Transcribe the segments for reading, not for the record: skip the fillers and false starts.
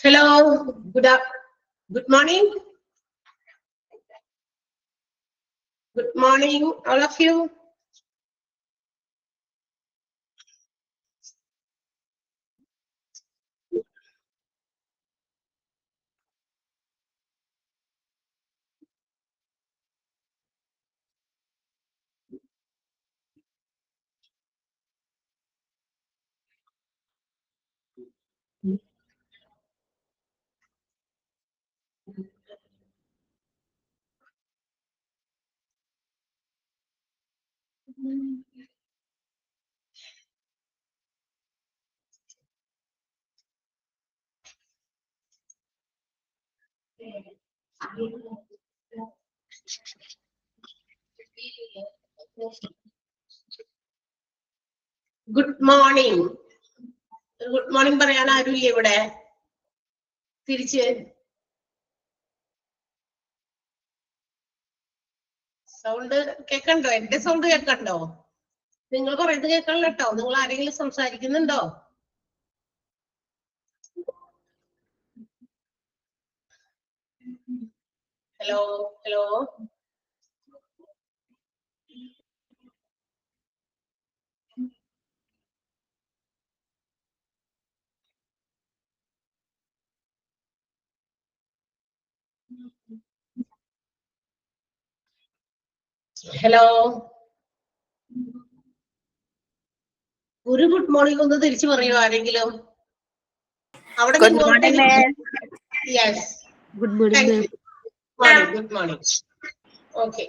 Hello, good morning. Good morning, all of you. Good morning. Good morning പറയാൻ ആരുമില്ല ഇവിടെ. തിരിച്ച് സൗണ്ട് കേക്കണ്ടോ? എന്റെ സൗണ്ട് കേക്കണ്ടോ? നിങ്ങൾ പറയുന്നത് കേൾക്കണല്ലോ കേട്ടോ. നിങ്ങൾ ആരെങ്കിലും സംസാരിക്കുന്നുണ്ടോ? Hello hello. ഹലോ. ഒരു ഗുഡ് മോർണിംഗ് ഒന്ന് തിരിച്ചു പറയൂ ആരെങ്കിലും. അവിടെ yes. Good morning. Good morning. Okay.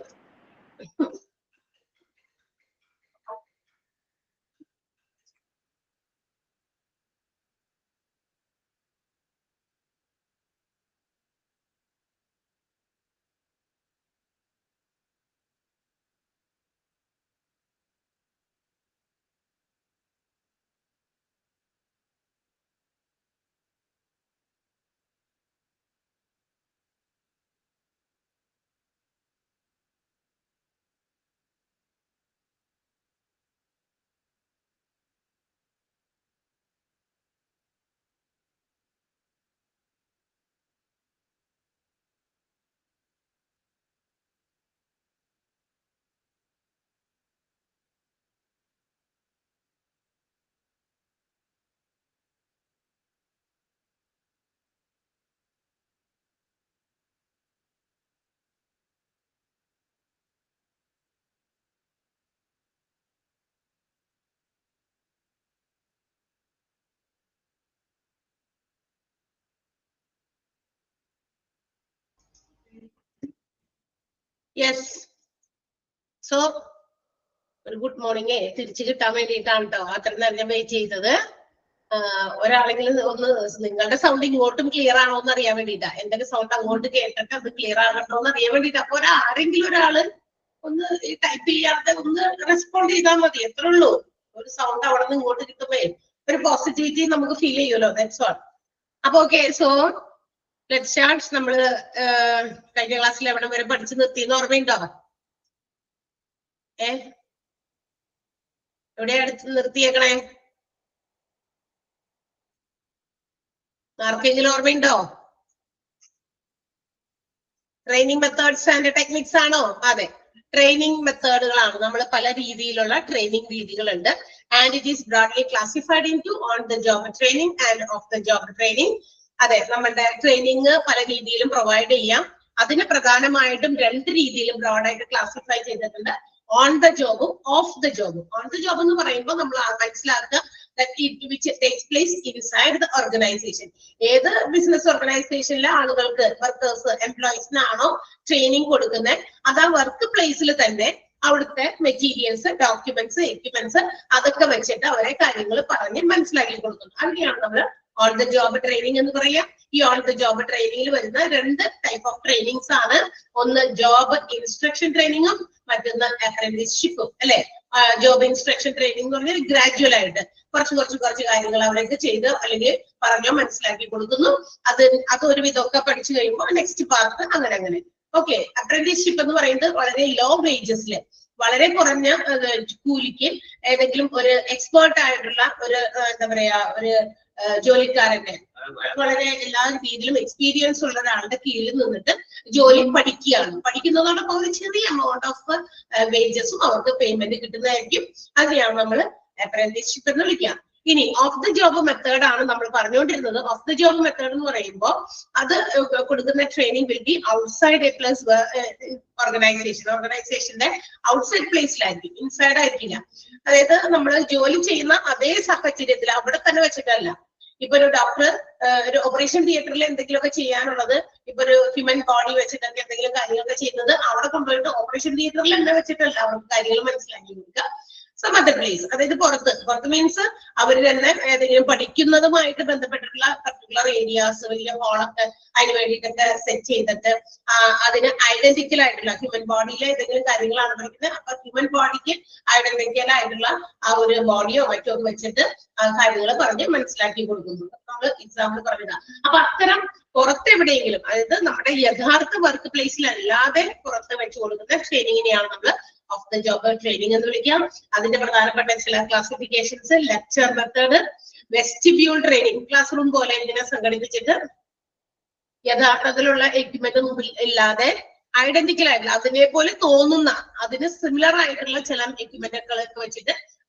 Yes. So ഒരു ഗുഡ് മോർണിംഗ് തിരിച്ചു കിട്ടാൻ വേണ്ടിയിട്ടാണ് കേട്ടോ അത്ര നേരം വെയിറ്റ് ചെയ്തത്. ഒരാളെങ്കിലും ഒന്ന് നിങ്ങളുടെ സൗണ്ട് ഇങ്ങോട്ടും ക്ലിയർ ആണോ എന്ന് അറിയാൻ വേണ്ടിയിട്ടാ. എന്റെ സൗണ്ട് അങ്ങോട്ട് കേട്ടിട്ട് അത് ക്ലിയർ ആകണോ എന്ന് അറിയാൻ വേണ്ടിയിട്ടാ. അപ്പൊ ആരെങ്കിലും ഒരാള് ഒന്ന് ടൈപ്പ് ചെയ്യാതെ ഒന്ന് റെസ്പോണ്ട് ചെയ്താൽ മതി, എത്ര ഉള്ളൂ. ഒരു സൗണ്ട് അവിടെ നിന്ന് ഇങ്ങോട്ട് കിട്ടുമ്പോ ഒരു പോസിറ്റിവിറ്റി നമുക്ക് ഫീൽ ചെയ്യുമല്ലോ. That's all. അപ്പൊ ഓക്കെ, സോ ലെറ്റ് സ്റ്റാർട്ട്. നമ്മള് കഴിഞ്ഞ ക്ലാസ്സിൽ എവിടെ വരെ പഠിച്ചു നിർത്തിയെന്ന് ഓർമ്മയുണ്ടോ? എവിടെയാ അടുത്ത് നിർത്തിയേക്കണേ? ആർക്കെങ്കിലും ഓർമ്മയുണ്ടോ? ട്രെയിനിങ് മെത്തേഡ്സ് ആൻഡ് ടെക്നിക്സ് ആണോ? അതെ, ട്രെയിനിങ് മെത്തേഡുകളാണ്. നമ്മൾ പല രീതിയിലുള്ള ട്രെയിനിങ് രീതികളുണ്ട്. And it is broadly classified into on the job training and off the job training. അതെ, നമ്മുടെ ട്രെയിനിങ് പല രീതിയിലും പ്രൊവൈഡ് ചെയ്യാം. അതിന് പ്രധാനമായിട്ടും രണ്ട് രീതിയിലും ബ്രോഡായിട്ട് ക്ലാസിഫൈ ചെയ്തിട്ടുണ്ട്. ഓൺ ദ ജോബും ഓഫ് ദ ജോബും. ഓൺ ദ ജോബ് എന്ന് പറയുമ്പോൾ നമ്മൾ മനസ്സിലാക്കുക which takes place inside the organization. ഏത് ബിസിനസ് ഓർഗനൈസേഷനിലെ ആളുകൾക്ക്, വർക്കേഴ്സ്, എംപ്ലോയീസിനാണോ ട്രെയിനിങ് കൊടുക്കുന്നത്, അത് ആ വർക്ക് പ്ലേസിൽ തന്നെ അവിടുത്തെ മെറ്റീരിയൽസ്, ഡോക്യുമെന്റ്സ്, എക്യുപ്മെന്റ്സ് അതൊക്കെ വെച്ചിട്ട് അവരെ കാര്യങ്ങൾ പറഞ്ഞ് മനസ്സിലാക്കി കൊടുക്കുന്നു. അതിനെയാണ് നമ്മൾ ഓൺ ദ ജോബ് ട്രെയിനിങ് എന്ന് പറയാം. ഈ ഓൺ ദ ജോബ് ട്രെയിനിങ്ങിൽ വരുന്ന രണ്ട് ടൈപ്പ് ഓഫ് ട്രെയിനിങ്സ് ആണ്. ഒന്ന് ജോബ് ഇൻസ്ട്രക്ഷൻ ട്രെയിനിങ്ങും മറ്റൊന്ന് അപ്രന്റീസ്ഷിപ്പും. അല്ലെ, ജോബ് ഇൻസ്ട്രക്ഷൻ ട്രെയിനിങ് എന്ന് പറഞ്ഞാൽ ഗ്രാജുവൽ ആയിട്ട് കുറച്ച് കാര്യങ്ങൾ അവരൊക്കെ ചെയ്ത് അല്ലെങ്കിൽ പറഞ്ഞോ മനസ്സിലാക്കി കൊടുക്കുന്നു. അത് ഒരു വിധമൊക്കെ പഠിച്ചു കഴിയുമ്പോൾ നെക്സ്റ്റ് പാർട്ട് അങ്ങനെ. ഓക്കെ, അപ്രന്റീസ്ഷിപ്പ് എന്ന് പറയുന്നത് വളരെ ലോ വേജസില്, വളരെ കുറഞ്ഞ കൂലിക്ക് ഏതെങ്കിലും ഒരു എക്സ്പേർട്ട് ആയിട്ടുള്ള ഒരു എന്താ പറയാ ഒരു ജോലിക്കാരനെ, വളരെ എല്ലാ രീതിയിലും എക്സ്പീരിയൻസ് ഉള്ള ഒരാളുടെ കീഴിൽ നിന്നിട്ട് ജോലി പഠിക്കുകയാണ്. പഠിക്കുന്നതോടൊപ്പം ഒരു ചെറിയ എമൗണ്ട് ഓഫ് വേജസും അവർക്ക് പേയ്മെന്റ് കിട്ടുന്നതായിരിക്കും. അതിനെയാണ് നമ്മൾ അപ്രന്റീസ്ഷിപ്പ് എന്ന് വിളിക്കുക. ഇനി ഓഫ് ദ ജോബ് മെത്തേഡ് ആണ് നമ്മൾ പറഞ്ഞുകൊണ്ടിരുന്നത്. ഓഫ് ദ ജോബ് മെത്തേഡ് എന്ന് പറയുമ്പോൾ അത് കൊടുക്കുന്ന training will be outside A plus ഓർഗനൈസേഷന്റെ ഔട്ട്സൈഡ് പ്ലേസിലായിരിക്കും, ഇൻസൈഡ് ആയിരിക്കില്ല. അതായത് നമ്മൾ ജോലി ചെയ്യുന്ന അതേ സാഹചര്യത്തിൽ അവിടെ തന്നെ വെച്ചിട്ടല്ല. ഇപ്പൊ ഒരു ഡോക്ടർ ഒരു ഓപ്പറേഷൻ തിയേറ്ററിൽ എന്തെങ്കിലുമൊക്കെ ചെയ്യാനുള്ളത്, ഇപ്പൊ ഒരു ഹ്യൂമൻ ബോഡി വെച്ചിട്ടൊക്കെ എന്തെങ്കിലും കാര്യങ്ങളൊക്കെ ചെയ്യുന്നത് അവിടെ കൊണ്ടുപോയിട്ട് ഓപ്പറേഷൻ തിയേറ്ററിൽ തന്നെ വെച്ചിട്ടല്ല അവർക്ക് കാര്യങ്ങൾ മനസ്സിലാക്കി കൊടുക്കുക. സം അതർ പ്ലേസ്, അതായത് പുറത്ത് മീൻസ് അവർ തന്നെ ഏതെങ്കിലും പഠിക്കുന്നതുമായിട്ട് ബന്ധപ്പെട്ടിട്ടുള്ള പർട്ടിക്കുലർ ഏരിയാസ്, വലിയ ഹോളൊക്കെ അതിന് വേണ്ടിയിട്ടൊക്കെ സെറ്റ് ചെയ്തിട്ട് അതിന് ഐഡന്റിക്കൽ ആയിട്ടുള്ള ഹ്യൂമൻ ബോഡിയിലെ ഏതെങ്കിലും കാര്യങ്ങളാണ് പഠിക്കുന്നത്. അപ്പൊ ഹ്യൂമൻ ബോഡിക്ക് ഐഡന്റിക്കൽ ആയിട്ടുള്ള ആ ഒരു ബോഡിയോ മറ്റോ വെച്ചിട്ട് കാര്യങ്ങൾ പറഞ്ഞ് മനസ്സിലാക്കി കൊടുക്കുന്നു. നമ്മൾ എക്സാമ്പിൾ പറയുക. അപ്പൊ അത്തരം പുറത്തെവിടെയെങ്കിലും, അതായത് നമ്മുടെ യഥാർത്ഥ വർക്ക് പ്ലേസിലല്ലാതെ പുറത്ത് വെച്ച് കൊടുക്കുന്ന ട്രെയിനിങ്ങിനെയാണ് നമ്മൾ ഓഫ് ദ ജോബ് ട്രെയിനിങ് എന്ന് വിളിക്കാം. അതിന്റെ പ്രധാനപ്പെട്ട ചില classifications: lecture method, vestibule training, class room പോലെ ഇതിനെ സംഘടിപ്പിച്ചിട്ട് യഥാർത്ഥത്തിലുള്ള എക്യുപ്മെന്റ് മുമ്പിൽ ഇല്ലാതെ ഐഡന്റിക്കൽ ആയിട്ടുള്ള, അതിനെ പോലെ തോന്നുന്ന, അതിന് സിമിലർ ആയിട്ടുള്ള ചില എക്യുപ്മെന്റുകളൊക്കെ വെച്ചിട്ട്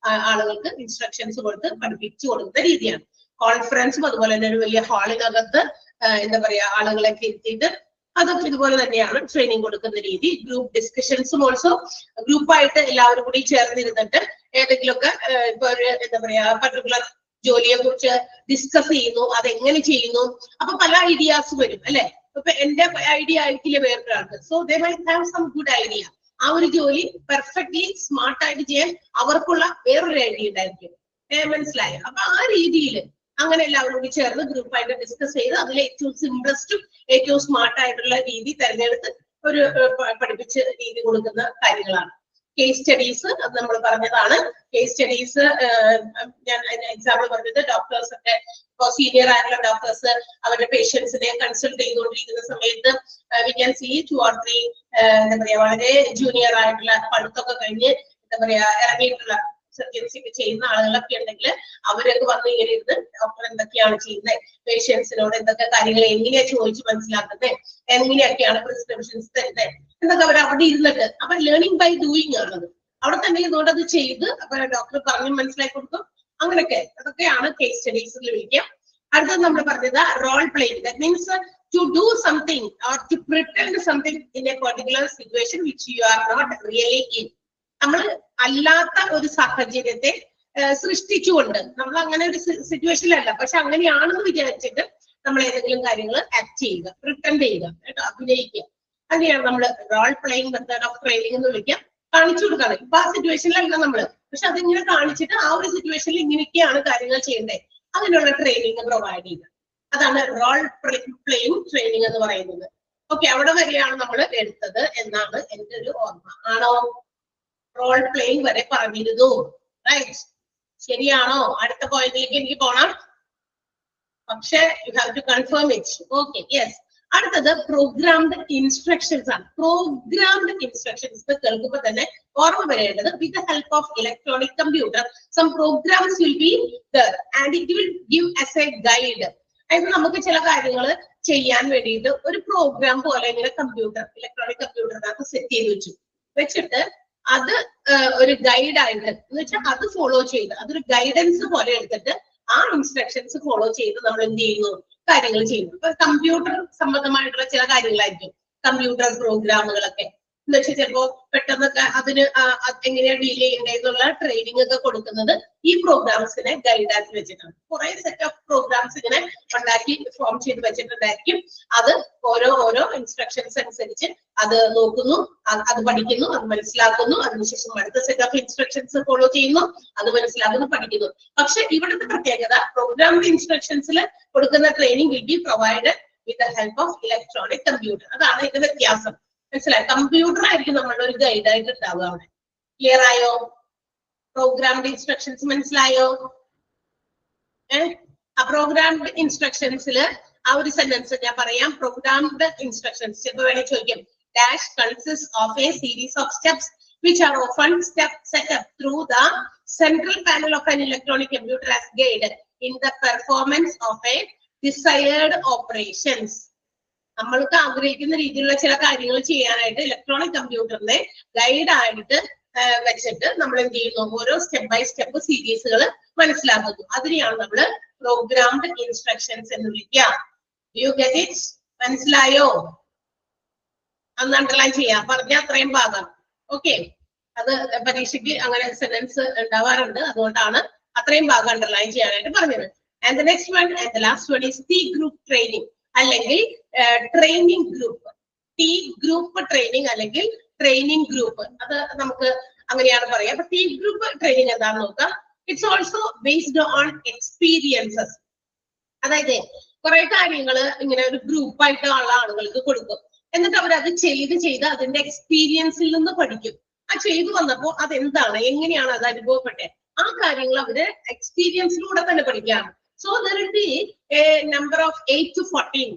ആളുകൾക്ക് ഇൻസ്ട്രക്ഷൻസ് കൊടുത്ത് പഠിപ്പിച്ചു കൊടുക്കുന്ന രീതിയാണ്. കോൺഫറൻസും അതുപോലെ തന്നെ ഒരു വലിയ ഹാളിനകത്ത് എന്താ പറയാ ആളുകളൊക്കെ ഇരുത്തിയിട്ട് അതും ഇതുപോലെ തന്നെയാണ് ട്രെയിനിങ് കൊടുക്കുന്ന രീതി. ഗ്രൂപ്പ് ഡിസ്കഷൻസും ഓൾസോ, ഗ്രൂപ്പായിട്ട് എല്ലാവരും കൂടി ചേർന്നിരുന്നിട്ട് ഏതെങ്കിലുമൊക്കെ ഇപ്പൊ ഒരു എന്താ പറയാ പർട്ടിക്കുലർ ജോലിയെ കുറിച്ച് ഡിസ്കസ് ചെയ്യുന്നു, അതെങ്ങനെ ചെയ്യുന്നു. അപ്പൊ പല ഐഡിയാസ് വരും അല്ലെ. ഇപ്പൊ എന്റെ ഐഡിയ ആയിരിക്കില്ല വേറൊരാൾക്ക്. So they might have some good idea. ആ ഒരു ജോലി പെർഫെക്റ്റ്ലി സ്മാർട്ടായിട്ട് ചെയ്യാൻ അവർക്കുള്ള വേറൊരു ഐഡിയ ഉണ്ടായിരിക്കും. മനസ്സിലായോ? അപ്പൊ ആ രീതിയിൽ അങ്ങനെ എല്ലാവരും കൂടി ചേർന്ന് ഗ്രൂപ്പായിട്ട് ഡിസ്കസ് ചെയ്ത് അതിൽ ഏറ്റവും സിംപ്ലസ്റ്റും ഏറ്റവും സ്മാർട്ട് ആയിട്ടുള്ള രീതി തെരഞ്ഞെടുത്ത് ഒരു പഠിപ്പിച്ച് രീതി കൊടുക്കുന്ന കാര്യങ്ങളാണ്. കേസ് സ്റ്റഡീസ് അത് നമ്മൾ പറഞ്ഞതാണ്. കേസ് സ്റ്റഡീസ് ഞാൻ എക്സാമ്പിൾ പറഞ്ഞത്, ഡോക്ടേഴ്സ് ഒക്കെ ഇപ്പൊ സീനിയർ ആയിട്ടുള്ള ഡോക്ടേഴ്സ് അവരുടെ പേഷ്യൻസിനെ കൺസൾട്ട് ചെയ്തുകൊണ്ടിരിക്കുന്ന സമയത്ത് വി ക്യാൻ സീ 2 or 3 എന്താ പറയാ വളരെ ജൂനിയർ ആയിട്ടുള്ള പഠിത്തമൊക്കെ കഴിഞ്ഞ് എന്താ പറയാ ഇറങ്ങിയിട്ടുള്ള സർജൻസി ഒക്കെ ചെയ്യുന്ന ആളുകളൊക്കെ ഉണ്ടെങ്കിൽ അവരൊക്കെ വന്ന് ഇങ്ങനെ ഇരുന്ന് ഡോക്ടർ എന്തൊക്കെയാണ് ചെയ്യുന്നത്, പേഷ്യൻസിനോട് എന്തൊക്കെ കാര്യങ്ങൾ എങ്ങനെയാ ചോദിച്ച് മനസ്സിലാക്കുന്നത്, എങ്ങനെയൊക്കെയാണ് പ്രിസ്ക്രിപ്ഷൻസ് തരുന്നത് എന്നൊക്കെ അവർ അവിടെ ഇരുന്നിട്ട്, അപ്പൊ ലേണിംഗ് ബൈ ഡൂയിങ് ആണത്. അവിടെ തന്നെ ഇതുകൊണ്ട് അത് ചെയ്ത് അപ്പൊ ഡോക്ടർ പറഞ്ഞ് മനസ്സിലാക്കി കൊടുക്കും. അങ്ങനെയൊക്കെ അതൊക്കെയാണ് കേസ് സ്റ്റഡീസിൽ വിളിക്കുക. അടുത്തത് നമ്മൾ പറഞ്ഞത് role playing. That means to do something or to pretend something in a particular situation which you are not really in. നമ്മൾ അല്ലാത്ത ഒരു സാഹചര്യത്തെ സൃഷ്ടിച്ചുകൊണ്ട്, നമ്മൾ അങ്ങനെ ഒരു സിറ്റുവേഷനിലല്ല പക്ഷെ അങ്ങനെയാണെന്ന് വിചാരിച്ചിട്ട് നമ്മൾ ഏതെങ്കിലും കാര്യങ്ങൾ ആക്ട് ചെയ്യുക, പ്രിറ്റൻഡ് ചെയ്യുക, അഭിനയിക്കുക. അതിനെയാണ് നമ്മൾ role playing method of training എന്ന് വിളിക്കാം. കാണിച്ചു കൊടുക്കാണ്. ഇപ്പൊ ആ സിറ്റുവേഷനിലല്ല നമ്മള്, പക്ഷെ അതിങ്ങനെ കാണിച്ചിട്ട് ആ ഒരു സിറ്റുവേഷനിൽ ഇങ്ങനെയൊക്കെയാണ് കാര്യങ്ങൾ ചെയ്യേണ്ടത്, അതിനുള്ള ട്രെയിനിങ് പ്രൊവൈഡ് ചെയ്യുക. അതാണ് റോൾ പ്ലേയിങ് ട്രെയിനിങ് എന്ന് പറയുന്നത്. ഓക്കെ, അവിടെ വരെയാണ് നമ്മൾ എടുത്തത് എന്നാണ് എന്റെ ഒരു ഓർമ്മ. ആണോ? റോൾ പ്ലേയിങ് വരെ പറഞ്ഞിരുന്നു. റൈറ്റ്, ശരിയാണോ? അടുത്ത പോയിന്റിലേക്ക് എനിക്ക് പോണം, പക്ഷെ you have to confirm it. Okay, yes. അടുത്തത് പ്രോഗ്രാംഡ് ഇൻസ്ട്രക്ഷൻസ് ആണ്. പ്രോഗ്രാംഡ് ഇൻസ്ട്രക്ഷൻസ് കേൾക്കുമ്പോൾ തന്നെ ഓർമ്മ വരേണ്ടത് with the help of electronic computer some programs will be there and it will give as a guide. അതായത് നമുക്ക് ചില കാര്യങ്ങൾ ചെയ്യാൻ വേണ്ടിയിട്ട് ഒരു പ്രോഗ്രാം പോലെ ഇങ്ങനെ കമ്പ്യൂട്ടർ, ഇലക്ട്രോണിക് കമ്പ്യൂട്ടറിനകത്ത് സെറ്റ് ചെയ്ത് വെച്ചിട്ട് അത് ഒരു ഗൈഡ് ആയിട്ട് എന്ന് വെച്ചാൽ അത് ഫോളോ ചെയ്ത് അതൊരു ഗൈഡൻസ് പോലെ എടുത്തിട്ട് ആ ഇൻസ്ട്രക്ഷൻസ് ഫോളോ ചെയ്ത് നമ്മൾ എന്ത് ചെയ്യുന്നു, കാര്യങ്ങൾ ചെയ്യുന്നു. ഇപ്പൊ കമ്പ്യൂട്ടർ സംബന്ധമായിട്ടുള്ള ചില കാര്യങ്ങളായിരിക്കും കമ്പ്യൂട്ടർ പ്രോഗ്രാമുകളൊക്കെ എന്ന് വെച്ചാൽ ചിലപ്പോ പെട്ടെന്നൊക്കെ അതിന് എങ്ങനെയാ ഡീൽ ചെയ്യേണ്ടതെന്നുള്ള ട്രെയിനിങ് ഒക്കെ കൊടുക്കുന്നത് ഈ പ്രോഗ്രാംസിനെ ഗൈഡാക്കി വെച്ചിട്ടാണ്. കുറെ സെറ്റ് ഓഫ് പ്രോഗ്രാംസ് ഇങ്ങനെ ഉണ്ടാക്കി ഫോം ചെയ്ത് വെച്ചിട്ടുണ്ടായിരിക്കും. അത് ഓരോ ഇൻസ്ട്രക്ഷൻസ് അനുസരിച്ച് അത് നോക്കുന്നു, അത് പഠിക്കുന്നു, അത് മനസ്സിലാക്കുന്നു, അതിനുശേഷം അടുത്ത സെറ്റ് ഓഫ് ഇൻസ്ട്രക്ഷൻസ് ഫോളോ ചെയ്യുന്നു, അത് മനസ്സിലാക്കുന്നു, പഠിക്കുന്നു. പക്ഷെ ഇവിടുത്തെ പ്രത്യേകത പ്രോഗ്രാമിന്റെ ഇൻസ്ട്രക്ഷൻസിൽ കൊടുക്കുന്ന training will be provided with the help of electronic computer. അതാണ് ഇതിന്റെ വ്യത്യാസം. മനസ്സിലായി? കമ്പ്യൂട്ടർ ആയിരിക്കും നമ്മളുടെ ഒരു ഗൈഡ് ആയിട്ട് ഉണ്ടാവുക അവിടെ. ക്ലിയർ ആയോ? പ്രോഗ്രാംഡ് ഇൻസ്ട്രക്ഷൻസ് മനസ്സിലായോ? ആ പ്രോഗ്രാംഡ് ഇൻസ്ട്രക്ഷൻസിൽ ആ ഒരു സെന്റൻസ് ഞാൻ പറയാം. പ്രോഗ്രാംഡ് ഇൻസ്ട്രക്ഷൻസ് ചിലപ്പോൾ വേണേ ചോദിക്കും. Dash consist of A series of steps which are often set up through the central panel of an electronic computer as guide in the performance of a desired operations. നമ്മൾക്ക് ആഗ്രഹിക്കുന്ന രീതിയിലുള്ള ചില കാര്യങ്ങൾ ചെയ്യാനായിട്ട് electronic കമ്പ്യൂട്ടറിനെ guide ആയിട്ട് വെച്ചിട്ട് നമ്മൾ എന്ത് ചെയ്യുന്നു, ഓരോ സ്റ്റെപ്പ് ബൈ സ്റ്റെപ്പ് സീരീസുകൾ മനസ്സിലാക്കുന്നു. അതിനെയാണ് നമ്മൾ പ്രോഗ്രാംഡ് ഇൻസ്ട്രക്ഷൻസ് എന്ന് വിളിക്കുക. You get it? മനസ്സിലായോ? അന്ന് അണ്ടർലൈൻ ചെയ്യാം, പറഞ്ഞ അത്രയും ഭാഗം. ഓക്കെ, അത് പരീക്ഷയ്ക്ക് അങ്ങനെ സെന്റൻസ് ഉണ്ടാവാറുണ്ട്, അതുകൊണ്ടാണ് അത്രയും ഭാഗം അണ്ടർലൈൻ ചെയ്യാനായിട്ട് പറഞ്ഞത്. And the next one and the last one is T group training അല്ലെങ്കിൽ training group. T group training അല്ലെങ്കിൽ ട്രെയിനിങ് ഗ്രൂപ്പ്, അത് നമുക്ക് അങ്ങനെയാണ് പറയാം. അപ്പൊ ടി ഗ്രൂപ്പ് ട്രെയിനിങ് എന്താണെന്ന് നോക്കാം. It's also based on experiences. അതായത് കുറെ കാര്യങ്ങൾ ഇങ്ങനെ ഒരു ഗ്രൂപ്പായിട്ടുള്ള ആളുകൾക്ക് കൊടുക്കും, എന്നിട്ട് അവരത് ചെയ്ത് അതിന്റെ എക്സ്പീരിയൻസിൽ നിന്ന് പഠിക്കും. ആ ചെയ്തു വന്നപ്പോ അതെന്താണ്, എങ്ങനെയാണ് അത് അനുഭവപ്പെട്ടത്, ആ കാര്യങ്ങൾ അവര് എക്സ്പീരിയൻസിലൂടെ തന്നെ പഠിക്കുകയാണ്. So there will be A number of 8 to 14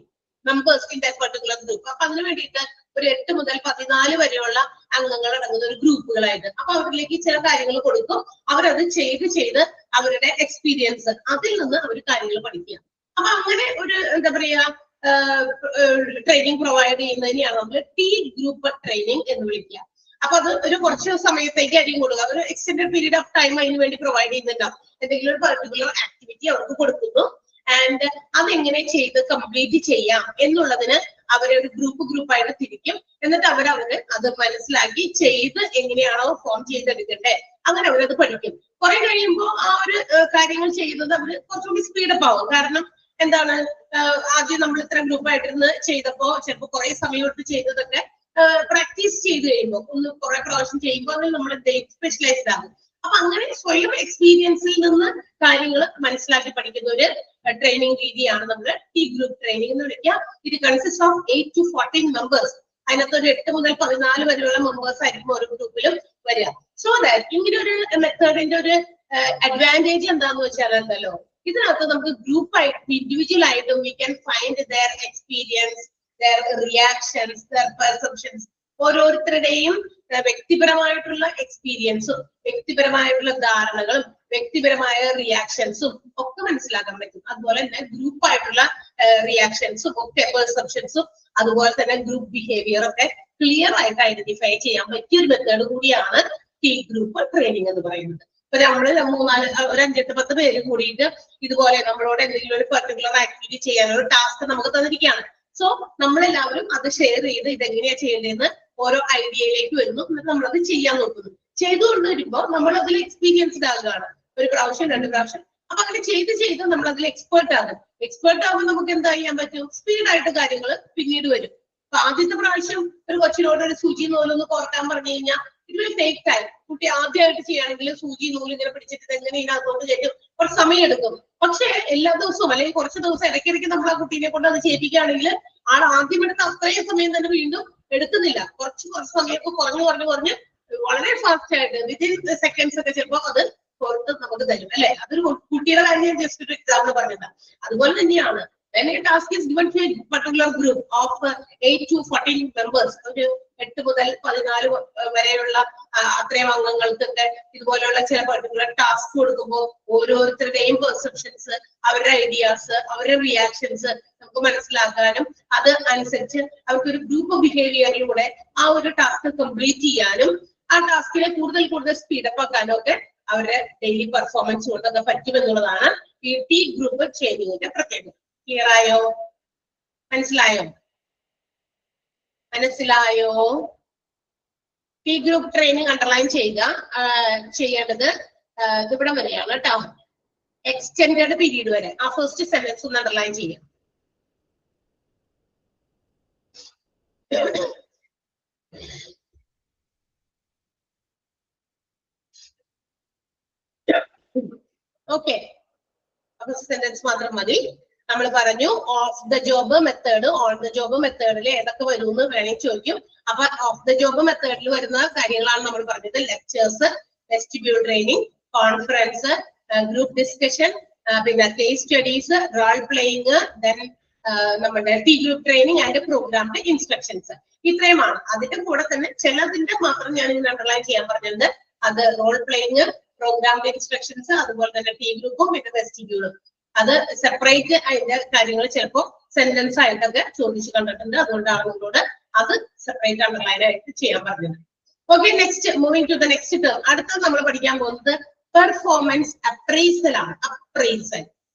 members in that particular group. അപ്പൊ അതിന് വേണ്ടിയിട്ട് ഒരു 8 മുതൽ 14 വരെയുള്ള അംഗങ്ങൾ അടങ്ങുന്ന ഒരു ഗ്രൂപ്പുകളായിട്ട്. അപ്പൊ അവരിലേക്ക് ചില കാര്യങ്ങൾ കൊടുക്കും, അവരത് ചെയ്ത് അവരുടെ എക്സ്പീരിയൻസ്, അതിൽ നിന്ന് അവർ കാര്യങ്ങൾ പഠിക്കുക. അപ്പൊ അങ്ങനെ ഒരു എന്താ പറയാ ട്രെയിനിങ് പ്രൊവൈഡ് ചെയ്യുന്നതിനെയാണ് നമ്മൾ ടി ഗ്രൂപ്പ് ട്രെയിനിങ് എന്ന് വിളിക്കുക. അപ്പൊ അത് ഒരു കുറച്ച് സമയത്തേക്ക് ആയിരിക്കും കൊടുക്കുക, ഒരു എക്സ്റ്റെൻഡഡ് പീരീഡ് ഓഫ് ടൈം അതിന് വേണ്ടി പ്രൊവൈഡ് ചെയ്യുന്നുണ്ടാവും. എന്തെങ്കിലും ഒരു പർട്ടിക്കുലർ ആക്ടിവിറ്റി അവർക്ക് കൊടുക്കുന്നു, ആൻഡ് അതെങ്ങനെ ചെയ്ത് കംപ്ലീറ്റ് ചെയ്യാം എന്നുള്ളതിന് അവരെ ഒരു ഗ്രൂപ്പായിട്ട് തിരിക്കും. എന്നിട്ട് അവര് അത് മനസ്സിലാക്കി ചെയ്ത് എങ്ങനെയാണോ ഫോം ചെയ്തെടുക്കണ്ടേ അങ്ങനെ അവരത് പഠിക്കും. കുറെ കഴിയുമ്പോൾ ആ ഒരു കാര്യങ്ങൾ ചെയ്യുന്നത് അവര് കുറച്ചുകൂടി സ്പീഡപ്പ് ആവും. കാരണം എന്താണ്, ആദ്യം നമ്മൾ ഇത്ര ഗ്രൂപ്പായിട്ടിരുന്ന് ചെയ്തപ്പോ ചിലപ്പോൾ കുറെ സമയം എടുത്ത് ചെയ്തതൊക്കെ പ്രാക്ടീസ് ചെയ്ത് കഴിയുമ്പോൾ, ഒന്ന് കുറെ പ്രാവശ്യം ചെയ്യുമ്പോൾ അതിൽ നമ്മൾ സ്പെഷ്യലൈസ്ഡ് ആകും. അപ്പൊ അങ്ങനെ സ്വയം എക്സ്പീരിയൻസിൽ നിന്ന് കാര്യങ്ങൾ മനസ്സിലാക്കി പഠിക്കുന്ന ഒരു ട്രെയിനിങ് രീതിയാണ് നമ്മൾ ടി ഗ്രൂപ്പ് ട്രെയിനിങ് എന്ന് വിളിക്കുക. ഇത് കൺസിസ്റ്റ് ഓഫ് 8 to 14 മെമ്പേഴ്സ്. അതിനകത്ത് ഒരു 8 മുതൽ 14 വരെയുള്ള മെമ്പേഴ്സ് ആയിരിക്കും ഓരോ ഗ്രൂപ്പിലും വരിക. സോ ദാറ്റ് ഇങ്ങനെ ഒരു മെത്തേഡിന്റെ ഒരു അഡ്വാൻറ്റേജ് എന്താന്ന് വെച്ചാൽ എന്തല്ലോ, ഇതിനകത്ത് നമുക്ക് ഗ്രൂപ്പായിട്ട് ഇൻഡിവിജ്വൽ ആയിട്ടും we can find their experience, their reactions, their perceptions. ഓരോരുത്തരുടെയും വ്യക്തിപരമായിട്ടുള്ള എക്സ്പീരിയൻസും വ്യക്തിപരമായിട്ടുള്ള ധാരണകളും വ്യക്തിപരമായ റിയാക്ഷൻസും ഒക്കെ മനസ്സിലാക്കാൻ പറ്റും. അതുപോലെ തന്നെ ഗ്രൂപ്പായിട്ടുള്ള റിയാക്ഷൻസും ഒക്കെ പെർസെപ്ഷൻസും അതുപോലെ തന്നെ ഗ്രൂപ്പ് ബിഹേവിയർ ഒക്കെ ക്ലിയർ ആയിട്ട് ഐഡന്റിഫൈ ചെയ്യാൻ പറ്റിയ ഒരു മെത്തേഡ് കൂടിയാണ് ടി ഗ്രൂപ്പ് ട്രെയിനിങ് എന്ന് പറയുന്നത്. ഇപ്പൊ നമ്മള് 3-4 ഒരു 5-8-10 പേര് കൂടിയിട്ട് ഇതുപോലെ നമ്മളോട് എന്തെങ്കിലും ഒരു പർട്ടിക്കുലർ ആക്ടിവിറ്റി ചെയ്യാൻ ഒരു ടാസ്ക് നമുക്ക് തന്നിരിക്കുകയാണ്. സോ നമ്മളെല്ലാവരും അത് ഷെയർ ചെയ്ത് ഇതെങ്ങനെയാ ചെയ്യേണ്ടതെന്ന് ഓരോ ഐഡിയയിലേക്ക് വരുന്നു, എന്നിട്ട് നമ്മളത് ചെയ്യാൻ നോക്കുന്നു. ചെയ്തുകൊണ്ട് വരുമ്പോൾ നമ്മൾ അതിൽ എക്സ്പീരിയൻസ്ഡ് ആകുകയാണ്. ഒരു പ്രാവശ്യം 2 പ്രാവശ്യം, അപ്പൊ അങ്ങനെ ചെയ്ത് നമ്മൾ അതിൽ എക്സ്പേർട്ട് ആകും. എക്സ്പേർട്ട് ആകുമ്പോൾ നമുക്ക് എന്താ ചെയ്യാൻ പറ്റും, സ്പീഡായിട്ട് കാര്യങ്ങൾ പിന്നീട് വരും. അപ്പൊ ആദ്യത്തെ പ്രാവശ്യം ഒരു കൊച്ചിനോട് ഒരു സൂചി നൂലൊന്ന് കോർക്കാൻ പറഞ്ഞു കഴിഞ്ഞാൽ ഇറ്റ് വിൽ ടേക്ക് ടൈം. കുട്ടി ആദ്യമായിട്ട് ചെയ്യുകയാണെങ്കിൽ സൂചി നൂല് ഇങ്ങനെ പിടിച്ചിട്ട് എങ്ങനെ ഇതിനകത്തോട്ട് ചെയ്യും, കുറച്ച് സമയം എടുക്കും. പക്ഷെ എല്ലാ ദിവസവും അല്ലെങ്കിൽ കുറച്ച് ദിവസം ഇടയ്ക്കിടയ്ക്ക് നമ്മൾ ആ കുട്ടീനെ കൊണ്ട് അത് ചെയ്യിപ്പിക്കുകയാണെങ്കിൽ ആൾ ആദ്യം എടുത്ത അത്രയും സമയം തന്നെ വീണ്ടും എടുക്കുന്നില്ല. കുറച്ച് സമയമൊക്കെ കുറഞ്ഞ് വളരെ ഫാസ്റ്റ് ആയിട്ട് വിത്തിൻ സെക്കൻഡ്സ് ഒക്കെ ചിലപ്പോൾ അത് പുറത്ത് നമുക്ക് തരും അല്ലെ. അതൊരു കുട്ടിയുടെ കാര്യം ജസ്റ്റ് ഒരു എക്സാമ്പിൾ പറഞ്ഞത്. അതുപോലെ തന്നെയാണ് when a task is given to a particular group of 8 to 14 members, ഒരു 8 മുതൽ 14 വരെയുള്ള അത്രയും അംഗങ്ങൾക്കൊക്കെ ഇതുപോലെയുള്ള ചില പർട്ടിക്കുലർ ടാസ്ക് കൊടുക്കുമ്പോൾ ഓരോരുത്തരുടെയും പെർസെപ്ഷൻസ്, അവരുടെ ഐഡിയാസ്, അവരുടെ റിയാക്ഷൻസ് നമുക്ക് മനസ്സിലാക്കാനും അത് അനുസരിച്ച് അവർക്കൊരു ഗ്രൂപ്പ് ബിഹേവിയറിലൂടെ ആ ഒരു ടാസ്ക് കംപ്ലീറ്റ് ചെയ്യാനും ആ ടാസ്കിനെ കൂടുതൽ സ്പീഡപ്പ് ആക്കാനും ഒക്കെ അവരുടെ ഡെയിലി പെർഫോമൻസ് കൊണ്ടൊക്കെ പറ്റുമെന്നുള്ളതാണ് ഈ ടി ഗ്രൂപ്പ് ട്രെയിനിങ്ങിന്റെ പ്രത്യേകത. ക്ലിയർ ആയോ? മനസ്സിലായോ? ടി ഗ്രൂപ്പ് ട്രെയിനിങ് അണ്ടർലൈൻ ചെയ്യേണ്ടത് ഇവിടെ വരെയാണ് കേട്ടോ. എക്സ്റ്റെൻഡഡ് പീരീഡ് വരെ. ആ ഫസ്റ്റ് സെന്റൻസ് ഒന്ന് അണ്ടർലൈൻ ചെയ്യാം. ഓക്കെ, ഫസ്റ്റ് സെന്റൻസ് മാത്രം മതി. നമ്മൾ പറഞ്ഞു of the job method, on the job മെത്തേഡിൽ ഏതൊക്കെ വരും എന്ന് വേണമെങ്കിൽ ചോദിക്കും. അപ്പൊ ഓഫ് ദ ജോബ് മെത്തേഡിൽ വരുന്ന കാര്യങ്ങളാണ് നമ്മൾ പറഞ്ഞത്. Lectures, vestibule training, conference, group discussion, പിന്നെ case studies, role playing, then നമ്മുടെ T group training and programmed instructions. ഇത്രയുമാണ്. അതിന്റെ കൂടെ തന്നെ ചിലതിന്റെ മാത്രം ഞാൻ ഇങ്ങനെ അണ്ടർലൈൻ ചെയ്യാൻ പറഞ്ഞത്. അത് റോൾ പ്ലേയിങ്, പ്രോഗ്രാംഡ് ഇൻസ്ട്രക്ഷൻസ്, അതുപോലെ തന്നെ ടി ഗ്രൂപ്പും പിന്നെ വെസ്റ്റിബ്യൂളും. അത് സെപ്പറേറ്റ് അതിന്റെ കാര്യങ്ങൾ ചിലപ്പോൾ സെന്റൻസ് ആയിട്ടൊക്കെ ചോദിച്ചു കണ്ടിട്ടുണ്ട്. അതുകൊണ്ടാണ് നിങ്ങളോട് അത് സെപ്പറേറ്റ് അണ്ടർലൈൻ ആയിട്ട് ചെയ്യാൻ പറഞ്ഞത്. Okay, next moving to the next term. അടുത്ത നമ്മൾ പഠിക്കാൻ പോകുന്നത് പെർഫോമൻസ് അപ്രൈസൽ ആണ്. അപ്രൈസൽ